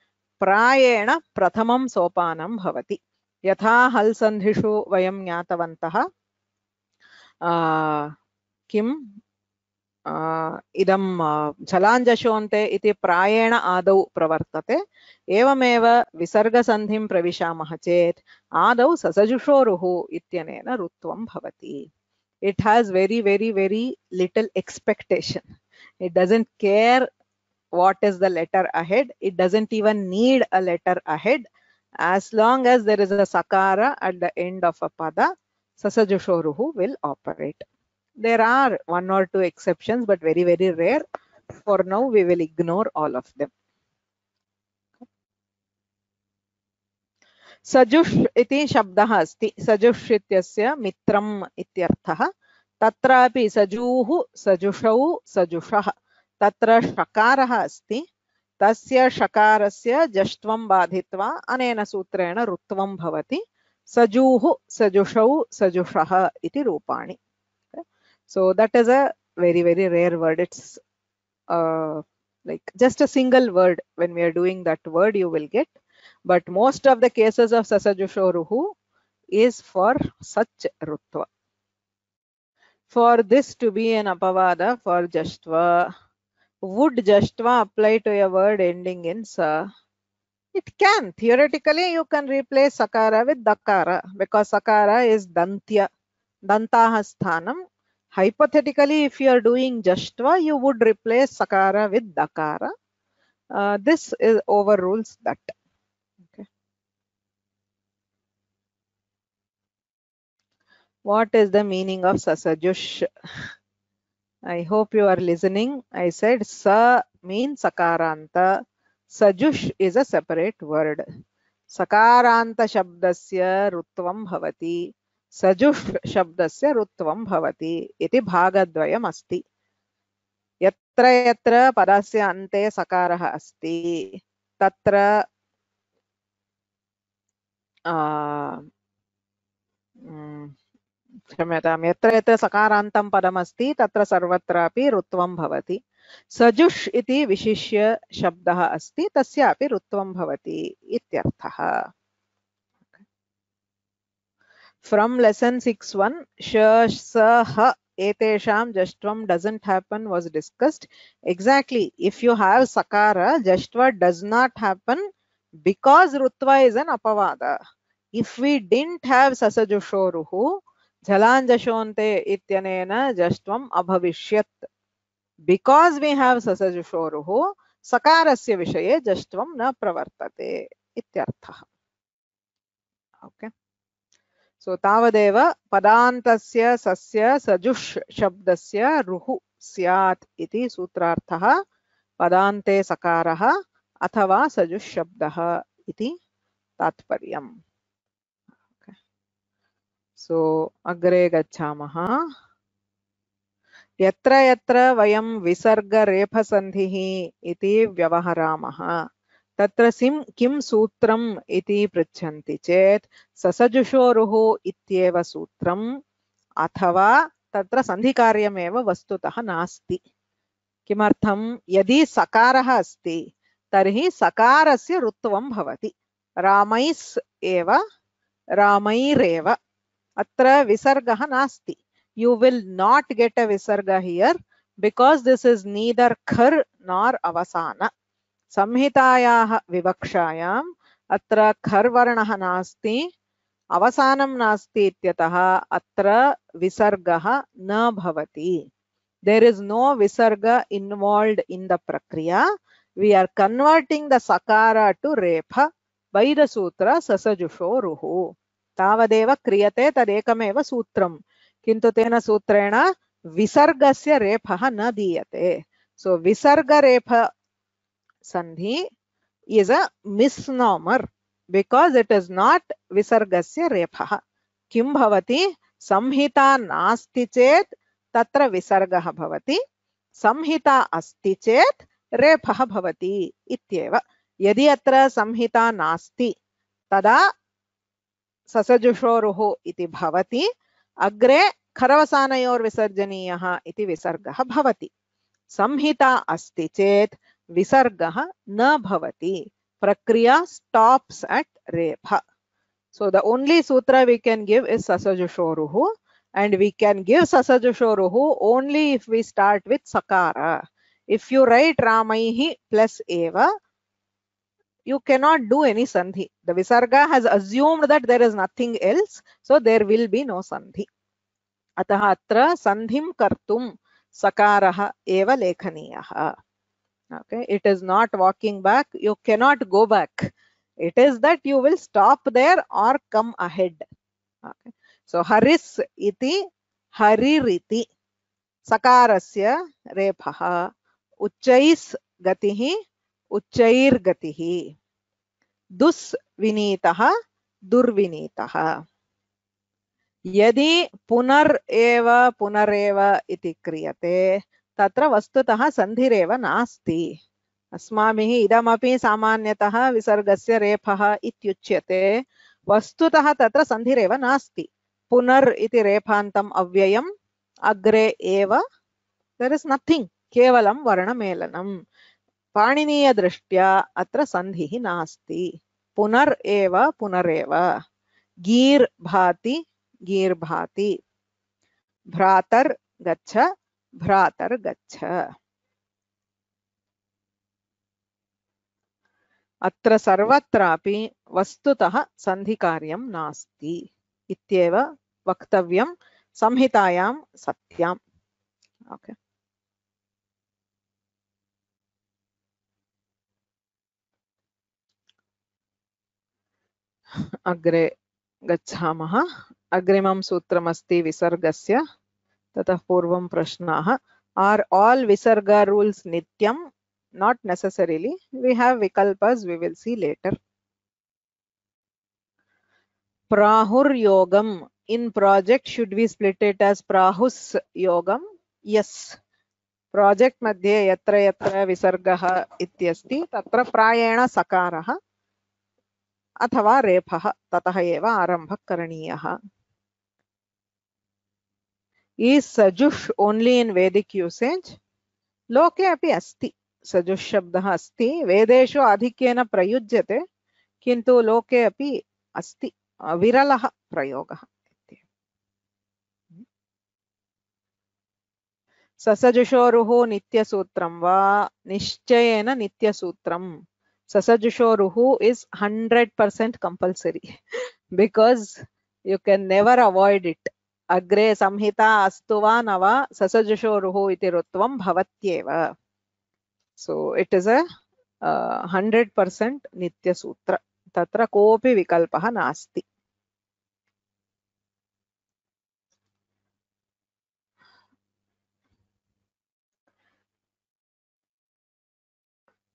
प्रायेण प्रथमं सोपानं भवति। यथा हल् सन्धिषु वयं ज्ञातवन्तः, किम् इदं झलाञ्जशोन्ते इति प्रायेण आदौ प्रवर्तते। एवमेव विसर्गसन्धिं प्रविशामः चेत् आदौ ससजुषोरुः इत्यनेन रुत्वं भवति. It has very, very, very little expectation. It doesn't care what is the letter ahead. It doesn't even need a letter ahead. As long as there is a sakara at the end of a pada, sasajushoruhu will operate. There are one or two exceptions, but very, very rare. For now, we will ignore all of them. सजुष् इति शब्दः अस्ति. सजुष् इत्यस्य मित्रम् इत्यर्थः. तत्रापि सजूः, सजुषौ, सजुषः. तत्र षकारः अस्ति. तस्य षकारस्य जष्ट्वं बाधित्वा अनेन सूत्रेण रुत्वं भवति. सजूः, सजुषौ, सजुषः इति रूपाणि. So that is a very, very rare word. It's like just a single word. When we are doing that word, you will get. But most of the cases of sasajushoruhu is for such rutva. For this to be an apavada for jashtva, would jashtva apply to a word ending in sa? It can. Theoretically, you can replace sakara with dakara because sakara is dantya, dantaha sthanam. Hypothetically, if you are doing jashtva, you would replace sakara with dakara. This overrules that. Okay. What is the meaning of sasajush? I hope you are listening. I said sa means sakaranta. Sajush is a separate word. Sakaranta shabdasya rutvam bhavati. Sajush shabdasya rutvam bhavati. Iti bhagadvayam asti. Yatra yatra padasya ante sakaraha asti. Tatra क्षम्यताम्. यत्र यत्र सकारान्तं पदमस्ति तत्र सर्वत्रापि रुत्वं भवति. सजुष् इति विशिष्य शब्दः अस्ति, तस्यापि रुत्वं भवति इत्यर्थः. From lesson 6.1, sh, sa, ha etesham jashtvam doesn't happen was discussed. Exactly, if you have sakara, jashtva does not happen because rutva is an apavada. If we didn't have sasajushoruhu, झलाञ्जशोन्ते इत्यनेन जष्ट्वम् अभविष्यत्. Because we have ससजुषोरुः, सकारस्य विषये जष्ट्वं न प्रवर्तते इत्यर्थः. Okay. So तावदेव पदान्तस्य सस्य सजुष् शब्दस्य रुः स्यात् इति सूत्रार्थः. पदान्ते सकारः अथवा सजुष् शब्दः इति तात्पर्यम्. So agre gachamah. Yatra yatra vayam visarga repha sandhihi iti vyavaharamah. Tatra kim sutram iti pritchanti chet sasajushoruhu ityeva sutram athava tatra sandhikaryameva vastutah nasti. Kimartham yadi sakarah asti tarhi sakarasya rutvam bhavati. Ramais eva ramaireva. Atra visargah nasti. You will not get a visarga here because this is neither khar nor avasana. Samhitayah vivakshayam atra khar varnah nasti, avasanam nasti ityatah atra visargah na bhavati. There is no visarga involved in the prakriya. We are converting the sakara to repha by the sutra sasajushoruhu. तावदेव क्रियते तदेकमेव सूत्रं किन्तु तेन सूत्रेण विसर्गस्य रेफः न दीयते. So visarga repha sandhi is a misnomer because it is not visargasya repha. Kim bhavati? Samhita nasti chet tatra visargah bhavati. Samhita asti chet repha bhavati ityeva. Yadi atra samhita nasti tada ससजुषोरुः इति भवति. अग्रे खरवसानयोर् विसर्जनीयः इति विसर्गः भवति. संहिता अस्ति चेत् विसर्गः न भवति. प्रक्रिया stops at repha. So the only sutra we can give is sasajushoruhu. and we can give sasajushoruhu only if we start with sakara. If you write ramaihi plus eva, you cannot do any sandhi. The visarga has assumed that there is nothing else, so there will be no sandhi. अतः अत्र सन्धिं कर्तुं सकारः एव लेखनीयः. Okay, it is not walking back. You cannot go back. It is that you will stop there or come ahead. Okay. So haris iti haririti sakarasya repah uccais gatihi uccair gatihi dus vinitah durvinitah. यदि पुनरेव इति क्रियते तत्र वस्तुतः सन्धिरेव नास्ति. अस्माभिः इदमपि सामान्यतः विसर्गस्य रेफः इत्युच्यते. वस्तुतः तत्र सन्धिरेव नास्ति. पुनर् इति रेफान्तम् अव्ययम्, अग्रे एव देयर इज नथिंग, केवलं वर्णमेलनम्. पाणिनीयदृष्ट्या अत्र सन्धिः नास्ति. पुनर् एव पुनरेव. गीर् भाति गीर् भाति. भ्रातर् गच्छ भ्रातर् गच्छ. अत्र सर्वत्रापि वस्तुतः सन्धिकार्यं नास्ति इत्येव वक्तव्यं संहितायां सत्याम्. ओके. अग्रे गच्छामः. अग्रिमं सूत्रमस्ति विसर्गस्य. ततः पूर्वं प्रश्नाः. Are all visarga rules nityam? Not necessarily. We have vikalpas, we will see later. Prahur yogam. In project, should we split it as prahus yogam? Yes. Project मध्ये यत्र यत्र विसर्गः इत्यस्ति तत्र प्रायेण सकारः अथवा रेफः ततः एव आरम्भः करणीयः. Is sajush only in Vedic usage? लोके अपि अस्ति. सजुष शब्दः अस्ति. वेदेषु आधिक्येन प्रयुज्यते, किन्तु लोके अपि अस्ति. विरलः प्रयोगः. ससजुषोरुः नित्यसूत्रं वा निश्चयेन नित्यसूत्रम्. Sasajushoruhu is 100% compulsory because you can never avoid it. Agre samhita astu va na va sasajushoruhu iti rutvam bhavatyeva. So it is a 100% nitya sutra. Tatra kopi vikalpaha nasti.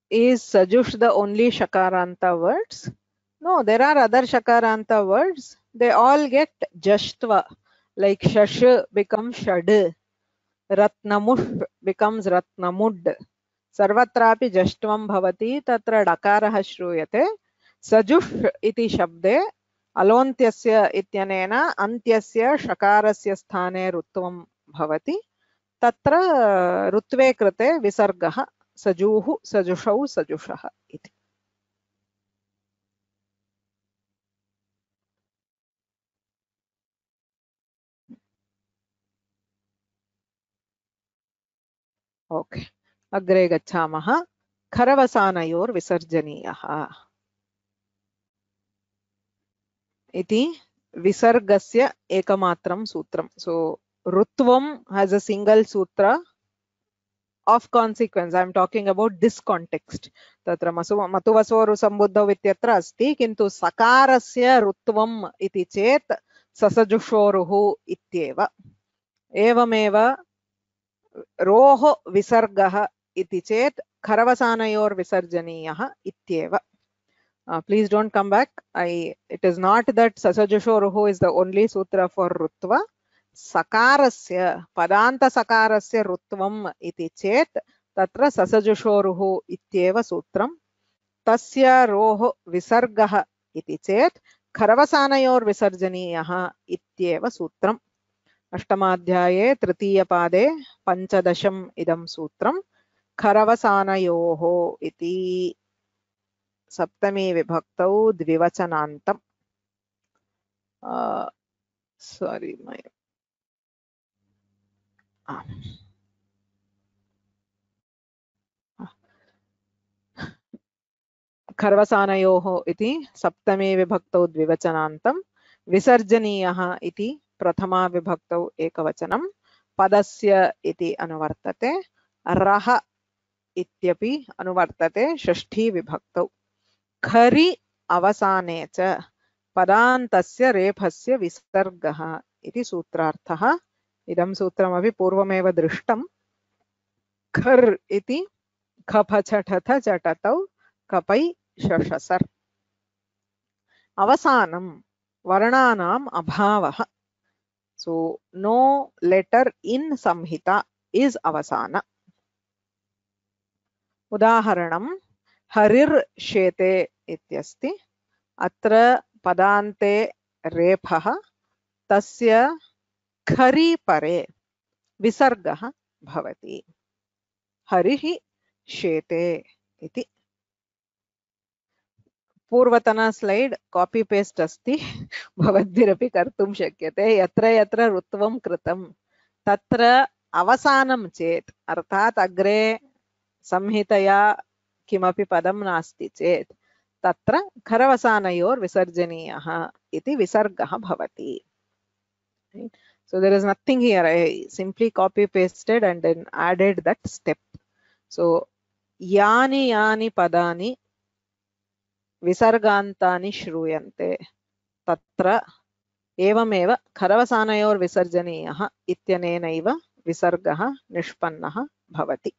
Is sajush the only shakaranta words? No, there are other shakaranta words. They all get jashtva. Like shash becomes shad. Ratnamush becomes ratnamud. Sarvatrapi jashtvam bhavati tatra dakarah shruyate. Sajush iti shabde alontyasya ityanena antyasya shakarasya sthane rutvam bhavati. Tatra rutve krite visargah sajuhu sajushau sajushah iti. Okay. अग्रे गच्छामः. खरवसानयोर् विसर्जनीयः इति विसर्गस्य एकमात्रं सूत्रं. So rutvam has a single sutra of consequence. I am talking about this context. तत्र मतुवसोरु सम्बुद्धौ इत्यत्र अस्ति, किन्तु सकारस्य रुत्वम् इति चेत् ससजुषोरुः इत्येव. एवमेव रोः विसर्गः इति चेत् खरवसानयोर् विसर्जनीयः इत्येव. Please don't come back. It is not that sasajushoruhu is the only sutra for rutva. Sakarasya, padanta sakarasya rutvam iti chet tatra sasajushoruhu ityeva sutram. Tasya roho visargah iti chet kharavasanayor visarjaniyah ityeva sutram. अष्टमाध्याये तृतीयपादे पञ्चदशम् इदं सूत्रं. खरवसानयोः इति सप्तमी विभक्तौ द्विवचनान्तम्. Sorry, my खर्वसानयोः इति सप्तमी विभक्तौ द्विवचनान्तं, विसर्जनीयः इति प्रथमा विभक्तौ एकवचनं, पदस्य इति अनुवर्तते, रः इत्यपि अनुवर्तते षष्ठी विभक्तौ। खरि अवसाने च पदान्तस्य रेफस्य विसर्गः इति सूत्रार्थः। इदं सूत्रमपि पूर्वमेव दृष्टं। खर् इति खपछठथ चटतौ कपै शशसर्। अवसानं वर्णानाम् अभावः. So no letter in Samhita is avasana. उदाहरणं हरिर् शेते इत्यस्ति. अत्र पदान्ते रेफः, तस्य खरि परे विसर्गः भवति. हरिः शेते इति. पूर्वतन स्लैड् कापी पेस्ट अस्ति, भवद्भिरपि कर्तुं शक्यते. यत्र यत्र ऋत्वं कृतं तत्र अवसानं चेत्, अर्थात् अग्रे संहितया किमपि पदं नास्ति चेत् तत्र खरवसानयोर् विसर्जनीयः इति विसर्गः भवति. So there is nothing here. I simply copy pasted and then added that step. So यानि यानि पदानि विसर्गान्तानि श्रूयन्ते तत्र एवमेव खरवसानयोर् विसर्जनीयः इत्यनेनैव विसर्गः निष्पन्नः भवति.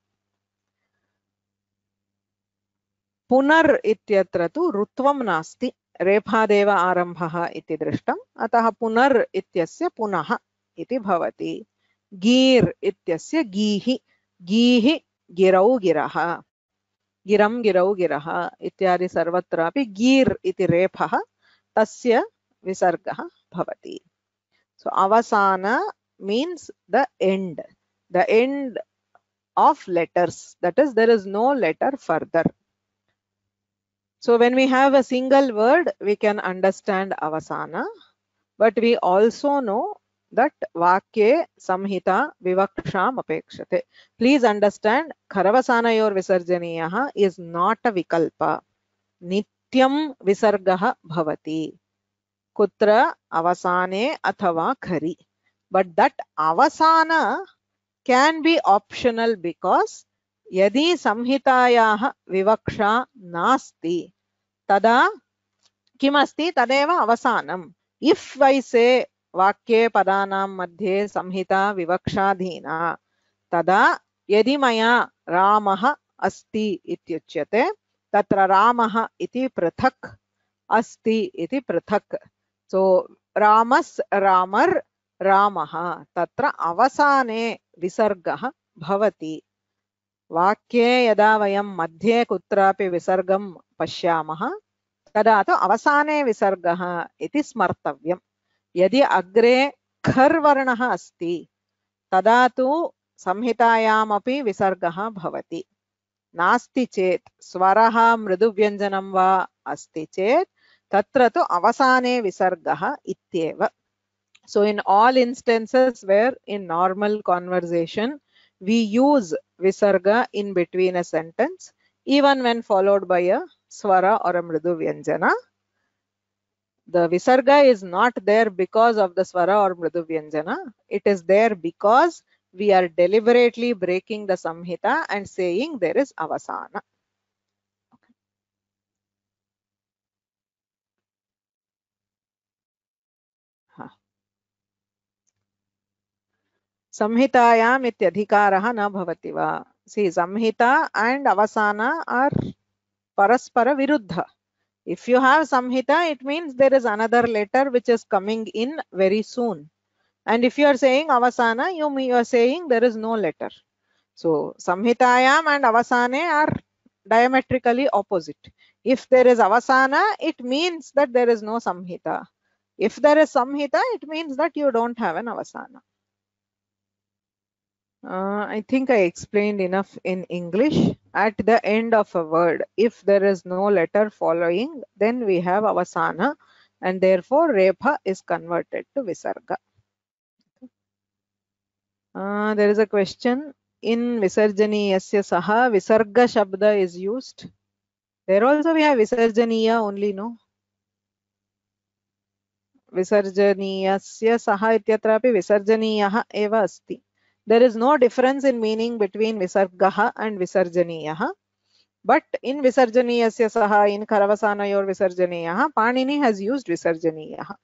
पुनर् इत्यत्र तु ऋत्वं नास्ति, रेफादेव आरम्भः इति दृष्टम्, अतः पुनर् इत्यस्य पुनः इति भवति. गीर् इत्यस्य गीः, गीः गिरौ गिरः, गिरं गिरौ गिरः इत्यादि सर्वत्रापि गीर् इति रेफः, तस्य विसर्गः भवति. So avasana means the end of letters, that is, there is no letter further. So when we have a single word, we can understand avasana, but we also know that vakye samhita vivaksham apekshate. Please understand, kharavasanayor visarjaniyah is not a vikalpa. Nityam visargah bhavati. Kutra avasane athava khari. But that avasana can be optional because यदि संहितायाः विवक्षा नास्ति तदा किमस्ति तदेव अवसानम्. If I say वाक्ये पदानां मध्ये संहिता विवक्षाधीना, तदा यदि मया रामः अस्ति इत्युच्यते तत्र रामः इति पृथक्, अस्ति इति पृथक्. So रामस् रामर् रामः, तत्र अवसाने विसर्गः भवति. वाक्ये यदा वयं मध्ये कुत्रापि विसर्गं पश्यामः तदा तु अवसाने विसर्गः इति स्मर्तव्यम्. यदि अग्रे खर् वर्णः अस्ति तदा तु संहितायामपि विसर्गः भवति. नास्ति चेत्, स्वरः मृदुव्यञ्जनं वा अस्ति चेत् तत्र तु अवसाने विसर्गः इत्येव. So in all instances where in normal conversation we use visarga in between a sentence, even when followed by a swara or a mridu vyanjana, the visarga is not there because of the swara or mridu vyanjana. It is there because we are deliberately breaking the samhita and saying there is avasana. Samhitayam ityadhikarah na bhavati va. See, samhita and avasana are paraspara viruddha. If you have samhita, it means there is another letter which is coming in very soon. And if you are saying avasana, you are saying there is no letter. So samhitayam and avasane are diametrically opposite. If there is avasana, it means that there is no samhita. If there is samhita, it means that you don't have an avasana. I think I explained enough in English. At the end of a word, if there is no letter following, then we have avasana, and therefore repha is converted to visarga. There is a question. In Visarjaniyasya saha, Visarga Shabda is used. There also we have Visarjaniya only, no? Visarjaniyasya saha ityatrapi Visarjaniyah eva asti. There is no difference in meaning between Visargaha and Visarjaniyah. But in Visarjaniyasya saha, in Karavasanayor Visarjaniyah, Panini has used Visarjaniyah.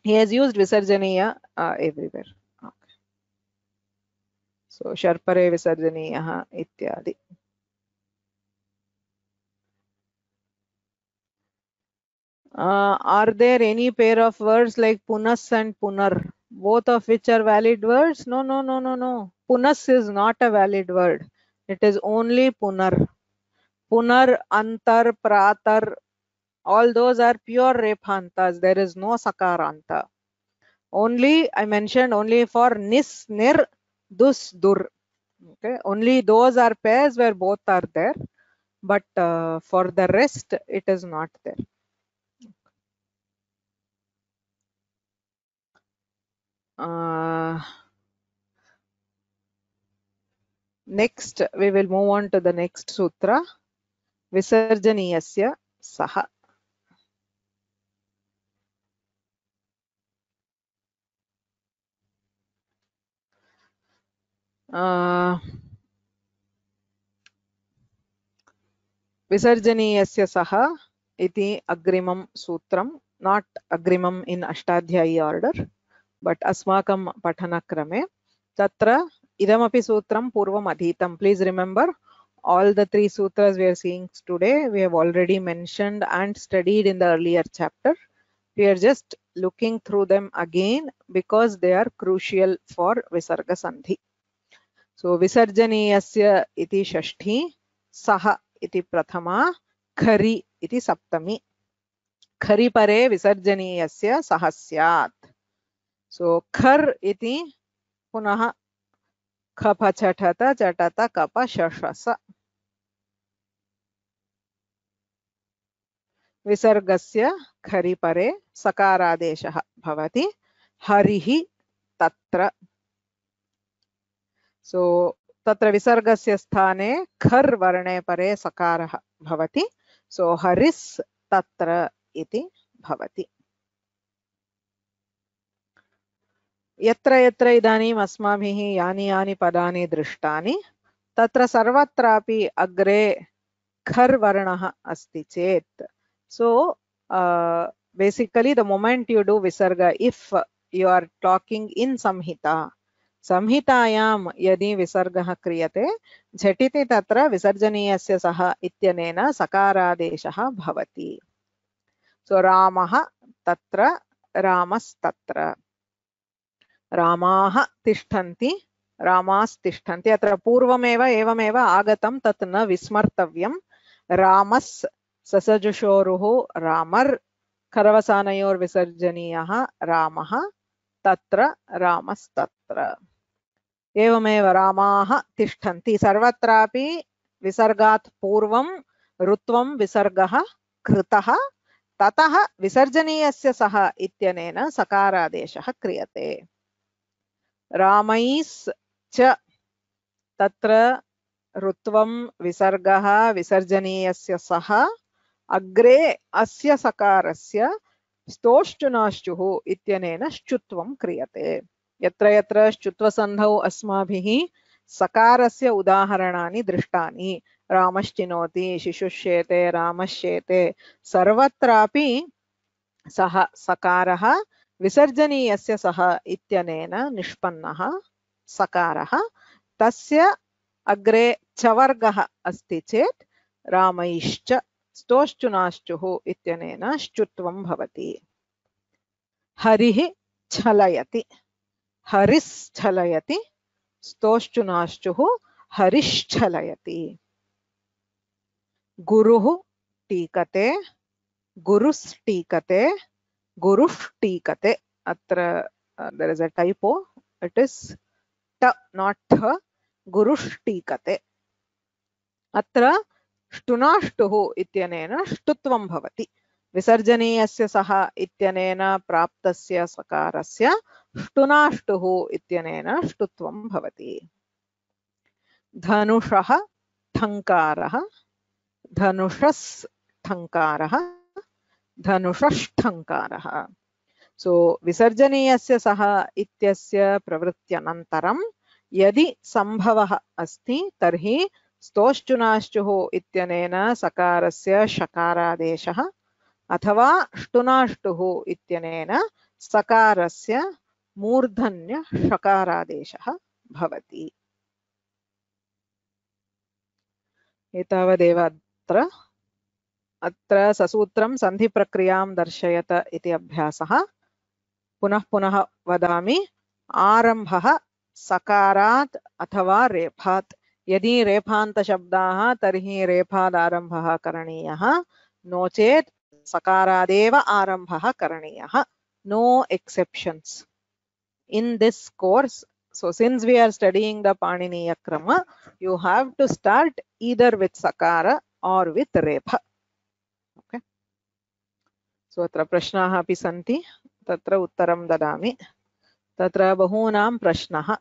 He has used Visarjaniya everywhere. Okay. So Sharpare Visarjaniyah ityadi. Are there any pair of words like Punas and Punar, both of which are valid words? No, no, no, no, no. Punas is not a valid word. It is only Punar. Punar, Antar, Pratar, all those are pure Rephantas. There is no Sakaranta. Only, I mentioned only for Nis, Nir, Dus, Dur. Okay, only those are pairs where both are there. But for the rest, it is not there. Next, we will move on to the next sutra, Visarjaniyasya saha. Visarjaniyasya saha iti agrimam sutram, not agrimam in Ashtadhyayi order, but asmakam pathanakrame. Tatra idamapi sutram purvam adhitam. Please remember, all the three sutras we are seeing today, we have already mentioned and studied in the earlier chapter. We are just looking through them again because they are crucial for Visarga Sandhi. So Visarjaniyasya iti shashti, saha iti prathama, khari iti saptami. Khari pare Visarjaniyasya sahasyat. So khar iti punaha khapa chatata chatata kapa shashasa. Visargasya khari pare sakaradeshah bhavati harihi tatra. So tatra visargasya sthane khar varne pare sakarah bhavati. So haris tatra iti bhavati. Yatra yatra idanim asmabhihi yani yani padani drishtani tatra sarvatrapi agre khar varnah asti chet. So basically the moment you do visarga, if you are talking in samhita, samhitayam yadi visargah kriyate jhatiti tatra visarjaniyasya saha ityanena sakaradeshah bhavati. So ramah tatra, ramas tatra. Ramaah tishtanti, ramas tishtanti. Atra purvameva evameva agatam tat na vismartavyam. Ramas sasajushoruhu ramar karavasanayor visarjaniyah ramah tatra ramas tatra. Evameva ramaah tishtanti. Sarvatrapi visargat purvam rutvam visargah kritaha tataha visarjaniyasya saha ityanena sakaradeshah kriyate. Ramais cha tatra rutvam visargaha visarjaniyasya saha agre asya sakarasya stoshchunashchuhu ityanena shchutvam kriyate. Yatra yatra shchutva sandhau asmabhihi sakarasya udaharanani drishtani ramaschinoti shishushyete ramashyete sarvatrapi saha sakaraha Visarjaniyasya saha ityanena nishpannah sakarah tasya agre chavargah asti chet ramaishcha stoshchunashchuhu ityanena shchutvam bhavati. Harihi chalayati, haris chalayati, stoshchunashchuhu harish chalayati. Guruhu tikate, gurus tikate, Gurush tikate. Atra there is a typo. It is ta, not tha. Gurush tikate. Atra shtunashtuhu ityanena shtutvam bhavati. विसर्जनीयस्य सः इत्यनेन प्राप्तस्य सकारस्य ष्टुनाष्टुः इत्यनेन ष्टुत्वं भवति। धनुषः ठङ्कारः, धनुषस् ठङ्कारः, धनुषष्ठङ्कारः। सो विसर्जनीयस्य सः इत्यस्य प्रवृत्त्यनन्तरं यदि सम्भवः अस्ति तर्हि स्तोश्चुनाश्चुः इत्यनेन सकारस्य शकारादेशः अथवा ष्टुनाष्टुः इत्यनेन सकारस्य मूर्धन्य षकारादेशः भवति। एतावदेव अत्र ससूत्रं सन्धिप्रक्रियां दर्शयत इति अभ्यासः। पुनः पुनः वदामि, आरम्भः सकारात् अथवा रेफात्। यदि रेफान्तशब्दाः तर्हि रेफाद् आरम्भः करणीयः, नो चेत् सकारादेव आरम्भः करणीयः। No exceptions in this course. So since we are studying the Paniniya Krama, you have to start either with sakara or with repa. Okay. So atra prashnaः अपि सन्ति, तत्र उत्तरं ददामि। तत्र बहूनां प्रश्नः,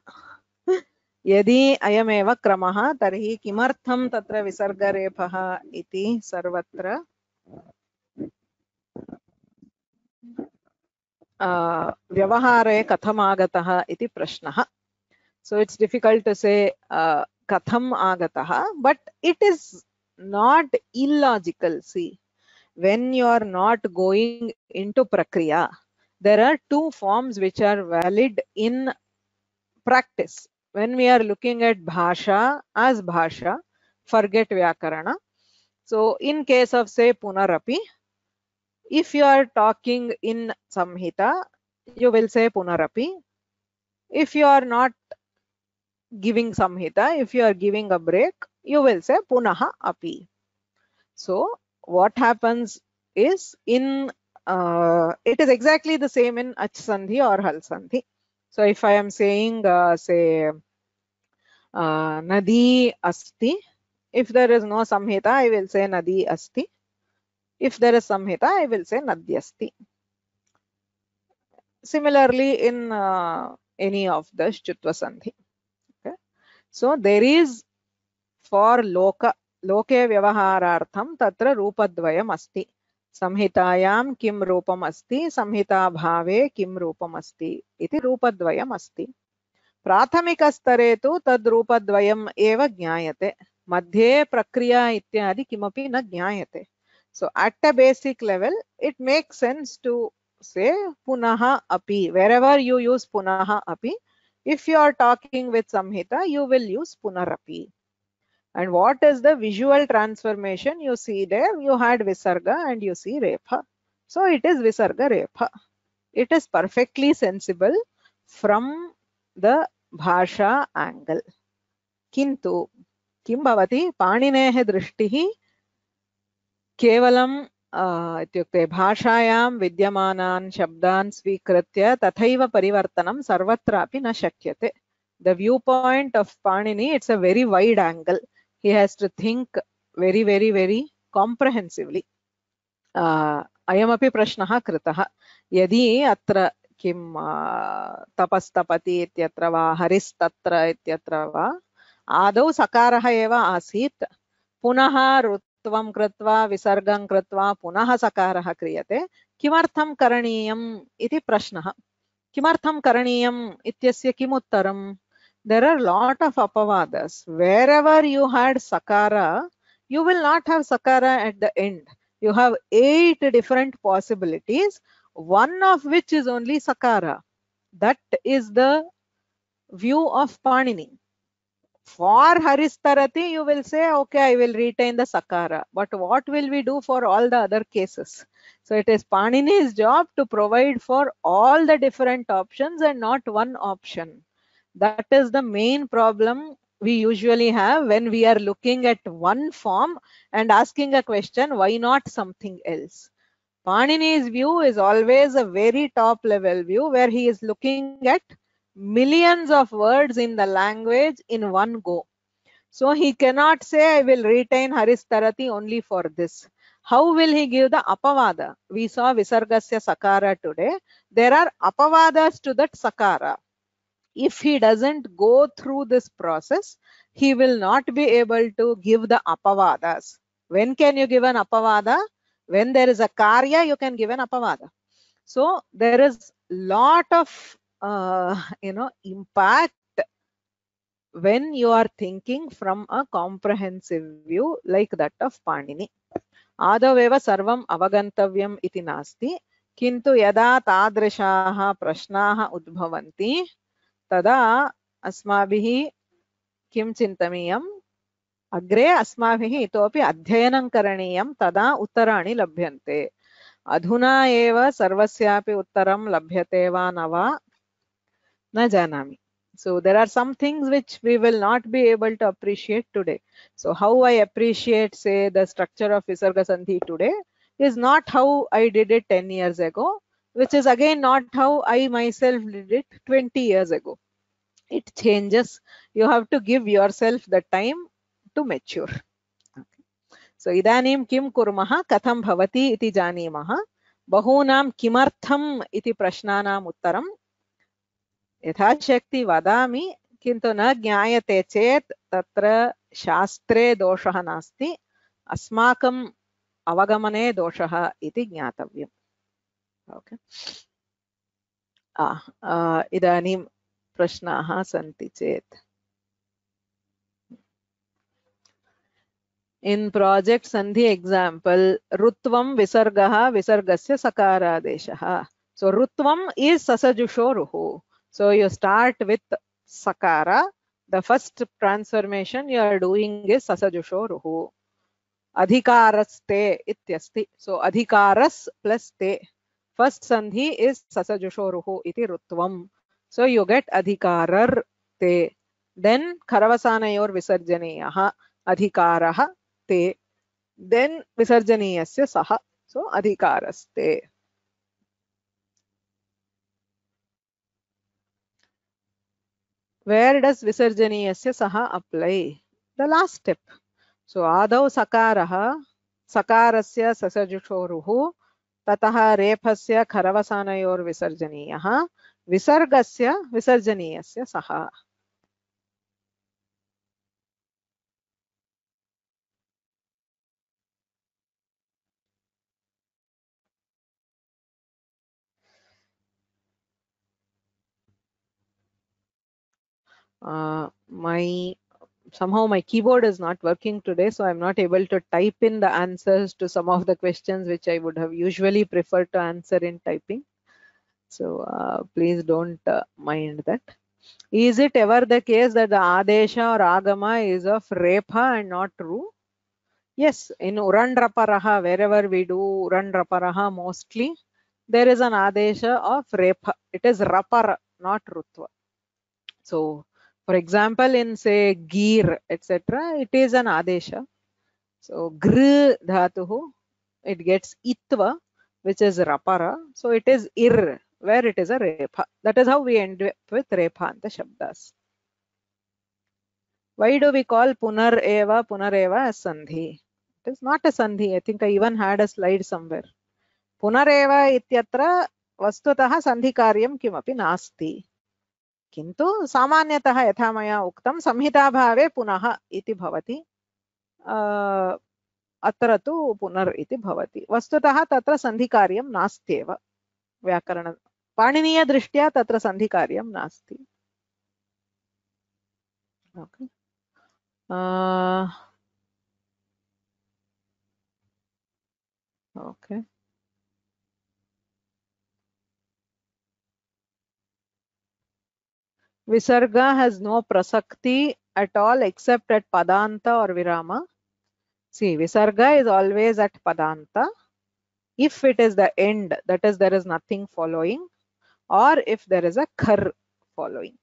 यदि अयमेव क्रमः तर्हि किमर्थं तत्र विसर्गरेफः इति सर्वत्र व्यवहारे कथम् आगतः इति प्रश्नः। So it's difficult to say katham agatah, but it is not illogical. See, when you are not going into prakriya, there are two forms which are valid in practice. When we are looking at bhasha as bhasha, forget vyakarana. So in case of say punarapi, if you are talking in samhita, you will say punarapi. If you are not giving samhita, if you are giving a break, you will say punaha api. So what happens is in it is exactly the same in ach sandhi or hal sandhi. So if I am saying say nadi asti, if there is no samhita, I will say nadi asti. If there is samhita, I will say nadyasti. Similarly in any of the shchutva sandhi. Okay. So there is for loke vyavaharartham tatra rupadvayam asti. Samhitayam kim rupam asti, samhita bhave kim rupam asti iti rupadvayam asti. Prathamikastare tu tad rupadvayam eva jnayate. Madhye prakriya ityadi kimapi na jnayate. So at a basic level, it makes sense to say punaha api. Wherever you use punaha api, if you are talking with samhita, you will use punarapi. And what is the visual transformation you see there? You had visarga and you see repa. So it is visarga repa. It is perfectly sensible from the bhasha angle. Kintu kim bhavati paninehe drishtihi केवलं इत्युक्ते भाषायां विद्यमानान् शब्दान् स्वीकृत्य तथैव परिवर्तनं सर्वत्रापि न शक्यते. The viewpoint of Panini, it's a very wide angle. He has to think very, very, very comprehensively. अयमपि प्रश्नः कृतः, यदि अत्र किं तपस्तपति इत्यत्र वा हरिस्तत्र इत्यत्र वा आदौ सकारः एव आसीत्, पुनः त्वं कृत्वा विसर्गं कृत्वा पुनः सकारः क्रियते, किमर्थं करणीयम् इति प्रश्नः। किमर्थं करणीयम् इत्यस्य किम् उत्तरम्? There are lot of apavadas. Wherever you had sakara, you will not have sakara at the end. You have 8 different possibilities, one of which is only sakara. That is the view of Panini. For Haristarati, you will say, okay, I will retain the sakara. But what will we do for all the other cases? So it is Panini's job to provide for all the different options and not one option. That is the main problem we usually have when we are looking at one form and asking a question, why not something else? Panini's view is always a very top level view where he is looking at millions of words in the language in one go. So he cannot say I will retain Haristarati only for this. How will he give the apavada? We saw visargasya sakara today. There are apavadas to that sakara. If he doesn't go through this process, he will not be able to give the apavadas. When can you give an apavada? When there is a karya, you can give an apavada. So there is lot of impact when you are thinking from a comprehensive view like that of Panini. आदवेव सर्वम् अवगन्तव्यम् इति नास्ति, किन्तु यदा तादृशाः प्रश्नाः उद्भवन्ति तदा अस्माभिः किं चिन्तनीयम्, अग्रे अस्माभिः इतोपि अध्ययनं करणीयं, तदा उत्तराणि लभ्यन्ते. अधुना एव सर्वस्यापि उत्तरं लभ्यते वा न वा न जानामि. So there are some things which we will not be able to appreciate today. So how I appreciate, say, the structure of Visarga Sandhi today is not how I did it 10 years ago, which is again not how I myself did it 20 years ago. It changes. You have to give yourself the time to mature. Okay. So idanim kim kurmaha katham bhavati iti janimaha, bahunam kimartham iti prashnanam uttaram यथाशक्ति वदामि, किन्तु न ज्ञायते चेत् तत्र शास्त्रे दोषः नास्ति, अस्माकम् अवगमने दोषः इति ज्ञातव्यम्. ओके, इदानीं प्रश्नाः सन्ति चेत्. In project sandhi example, rutvam visargah visargasya sakaradeshah. So rutvam is sasajushoruhu. So you start with sakara. The first transformation you are doing is sasajushoruhu. Adhikaraste ityasti. So adhikaras plus te. First sandhi is sasajushoruhu iti rutvam. So you get adhikarar te. Then karavasanayor visarjaniyaha adhikaraha te. Then visarjaniyasya saha. So adhikaraste. Where does visarjaniyasya saha apply? The last step. So adau sakaraha sakarasya sasajushoruhu tataha rephasya karavasanayor visarjaniyaha visargasya visarjaniyasya saha. Somehow my keyboard is not working today, so I'm not able to type in the answers to some of the questions which I would have usually preferred to answer in typing. So please don't mind that. Is it ever the case that the adesha or agama is of repha and not ru? Yes, in urandraparaha, wherever we do urandraparaha, mostly there is an adesha of repha. It is rapara, not rutva. So for example, in say gir, etc., it is an adesha. So gr dhatuhu, it gets itva, which is rapara. So it is ir, where it is a repha. That is how we end with rephanta shabdas. Why do we call punar eva as sandhi? It is not a sandhi. I think I even had a slide somewhere. Punar eva ityatra vastutaha sandhi karyam kimapi nasti. किन्तु सामान्यतः यथा मया उक्तं संहिताभावे पुनः इति भवति, अत्र तु पुनर् इति भवति. वस्तुतः तत्र सन्धिकार्यं नास्त्येव. व्याकरण पाणिनीयदृष्ट्या तत्र सन्धिकार्यं नास्ति. Okay, okay. Visarga has no prasakti at all except at padanta or virama. See, visarga is always at padanta. If it is the end, that is, there is nothing following, or if there is a khar following.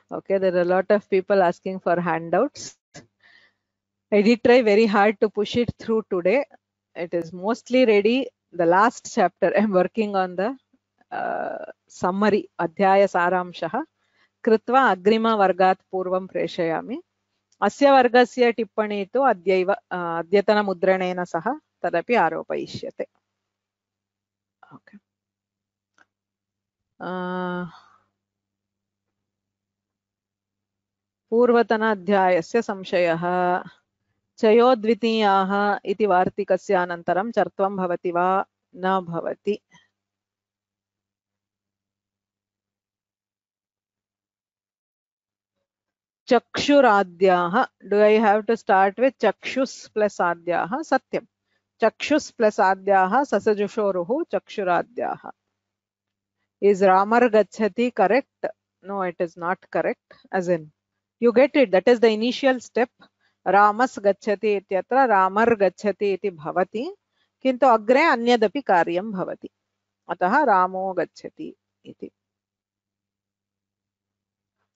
Okay, there are a lot of people asking for handouts. I did try very hard to push it through today. It is mostly ready. The last chapter, I'm working on the summary, Adhyaya Saramshaha. कृत्वा अग्रिमवर्गात् पूर्वं प्रेषयामि। अस्य वर्गस्य टिप्पणी तु अद्यैव अद्यतनमुद्रणेन सह तदपि आरोपयिष्यते। पूर्वतन अध्यायस्य संशयः। चयोद्वितीयाः इति वार्तिकस्य अनन्तरं चर्त्वं भवति वा न भवति? चक्षुराद्याः, do I have to start with चक्षुस् प्लस आद्याः? सत्यं, चक्षुस् प्लस आद्याः ससजुषोरुः चक्षुराद्याः. Is Ramar Gachati correct? No, it is not correct. As in, you get it, that is the initial step. Ramas Gachati ityatra Ramar Gachati iti bhavati, किन्तु अग्रे अन्यदपि कार्यं भवति, अतः रामो गच्छति इति.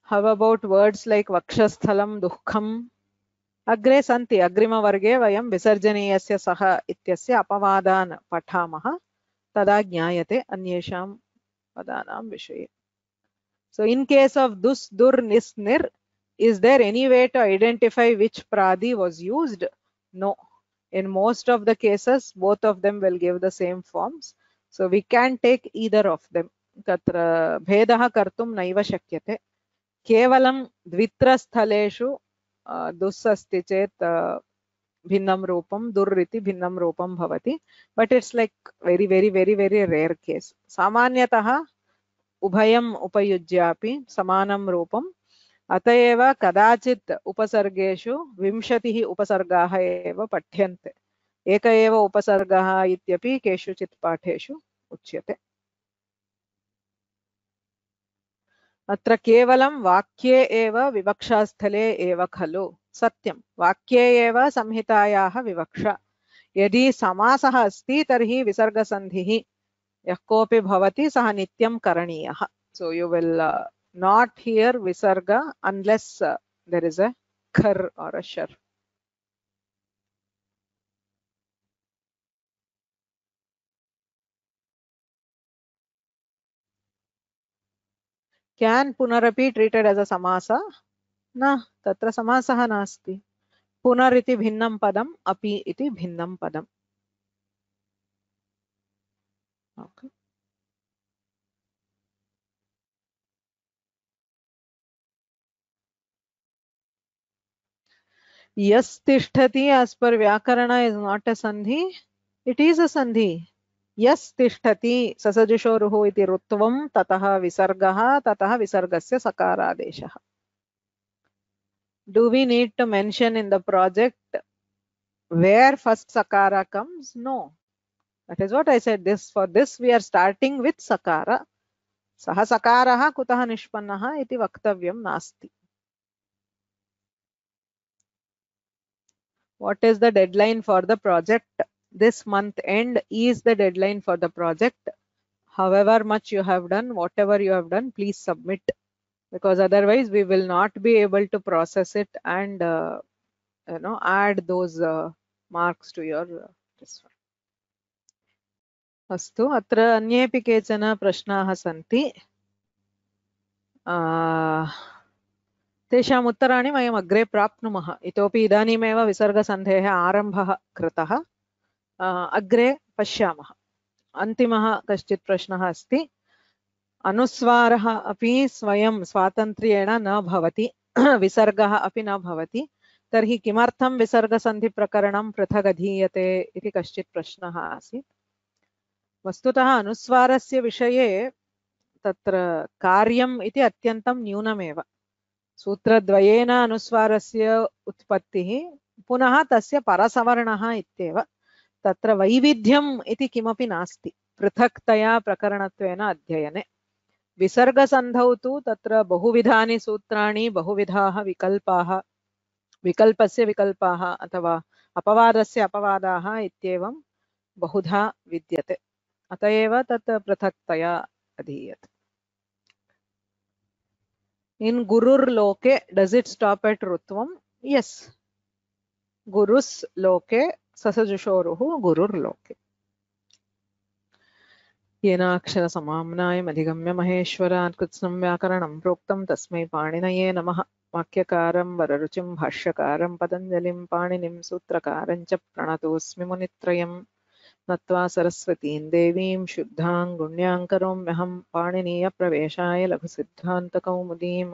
How about words like vakshasthalam dukham? अग्रे सन्ति, अग्रिमवर्गे वयं विसर्जनीयस्य सह इत्यस्य अपवादान् पठामः, तदा ज्ञायते अन्येषां पदानां विषये. So in case of dus, dur, nis, nir, is there any way to identify which pradi was used? No. In most of the cases, both of them will give the same forms. So we can take either of them. Tatra bhedah kartum naiva shakyate. Kevalam dvitrasthaleshu dus asti chet bhinnam rupam, dur iti bhinnam rupam bhavati. But it's like very rare case. Samanyatah उभयम् उपयुज्यापि समानं रूपम्, अत एव कदाचित् उपसर्गेषु 20 उपसर्गाः एव पठ्यन्ते, एक एव उपसर्गः इत्यपि केषुचित् पाठेषु उच्यते. अत्र केवलं वाक्ये एव विवक्षास्थले एव खलु? सत्यं, वाक्ये एव संहितायाः विवक्षा. यदि समासः अस्ति तर्हि विसर्गसन्धिः यः कोऽपि भवति सः नित्यं करणीयः. So you will not hear visarga unless there is a khar or a shar. Can punarapi treated as a samasa? Na, tatra samasah nasti. Punar iti bhinnam padam, api iti bhinnam padam. Okay. Yas tishtati as per Vyakarana is not a sandhi. It is a sandhi. Yas tishtati sasajushoruhu iti rutvam tataha visargaha tataha visargasya sakaradeshah. Do we need to mention in the project where first sakara comes? No. That is what I said. For this we are starting with sakara. Saha sakaraha kutaha nishpannaha iti vaktavyam nasti. What is the deadline for the project? This month end is the deadline for the project. However much you have done, whatever you have done, please submit, because otherwise we will not be able to process it and add those marks to your this one. अस्तु, अत्र अन्येपि केचन प्रश्नाः सन्ति. तेषाम् उत्तराणि वयम् अग्रे प्राप्नुमः. इतोपि इदानीमेव विसर्गसन्धेः आरम्भः कृतः. अग्रे पश्यामः. अन्तिमः कश्चित् प्रश्नः अस्ति. अनुस्वारः अपि स्वयं स्वातन्त्र्येण न भवति, विसर्गः अपि न भवति, तर्हि किमर्थं विसर्गसन्धिप्रकरणं पृथक् अधीयते इति कश्चित् प्रश्नः आसीत्. वस्तुतः अनुस्वारस्य विषये तत्र कार्यम् इति अत्यन्तं न्यूनमेव. सूत्रद्वयेन अनुस्वारस्य उत्पत्तिः, पुनः तस्य परसवर्णः इत्येव. तत्र वैविध्यम् इति किमपि नास्ति पृथक्तया प्रकरणत्वेन अध्ययने. विसर्गसन्धौ तु तत्र बहुविधानि सूत्राणि, बहुविधाः विकल्पाः, विकल्पस्य विकल्पाः अथवा अपवादस्य अपवादाः इत्येवं बहुधा विद्यते. अत एव तत् पृथक्तया अधीयते. In Gurur Loke, does it stop at Rutvam? Yes. Gurus Loke, Sasajushoruhu, Gurur Loke. येनाक्षरसमाम्नायमधिगम्य महेश्वरात् कृत्स्नं व्याकरणं प्रोक्तं तस्मै पाणिनये नमः। वाक्यकारं वररुचिं भाष्यकारं पतञ्जलिं पाणिनिं सूत्रकारं च प्रणतोऽस्मि मुनित्रयम्। नत्वा सरस्वतीं देवीं शुद्धां गुण्यां करोम्यहं पाणिनीयप्रवेशाय लघुसिद्धान्तकौमुदीं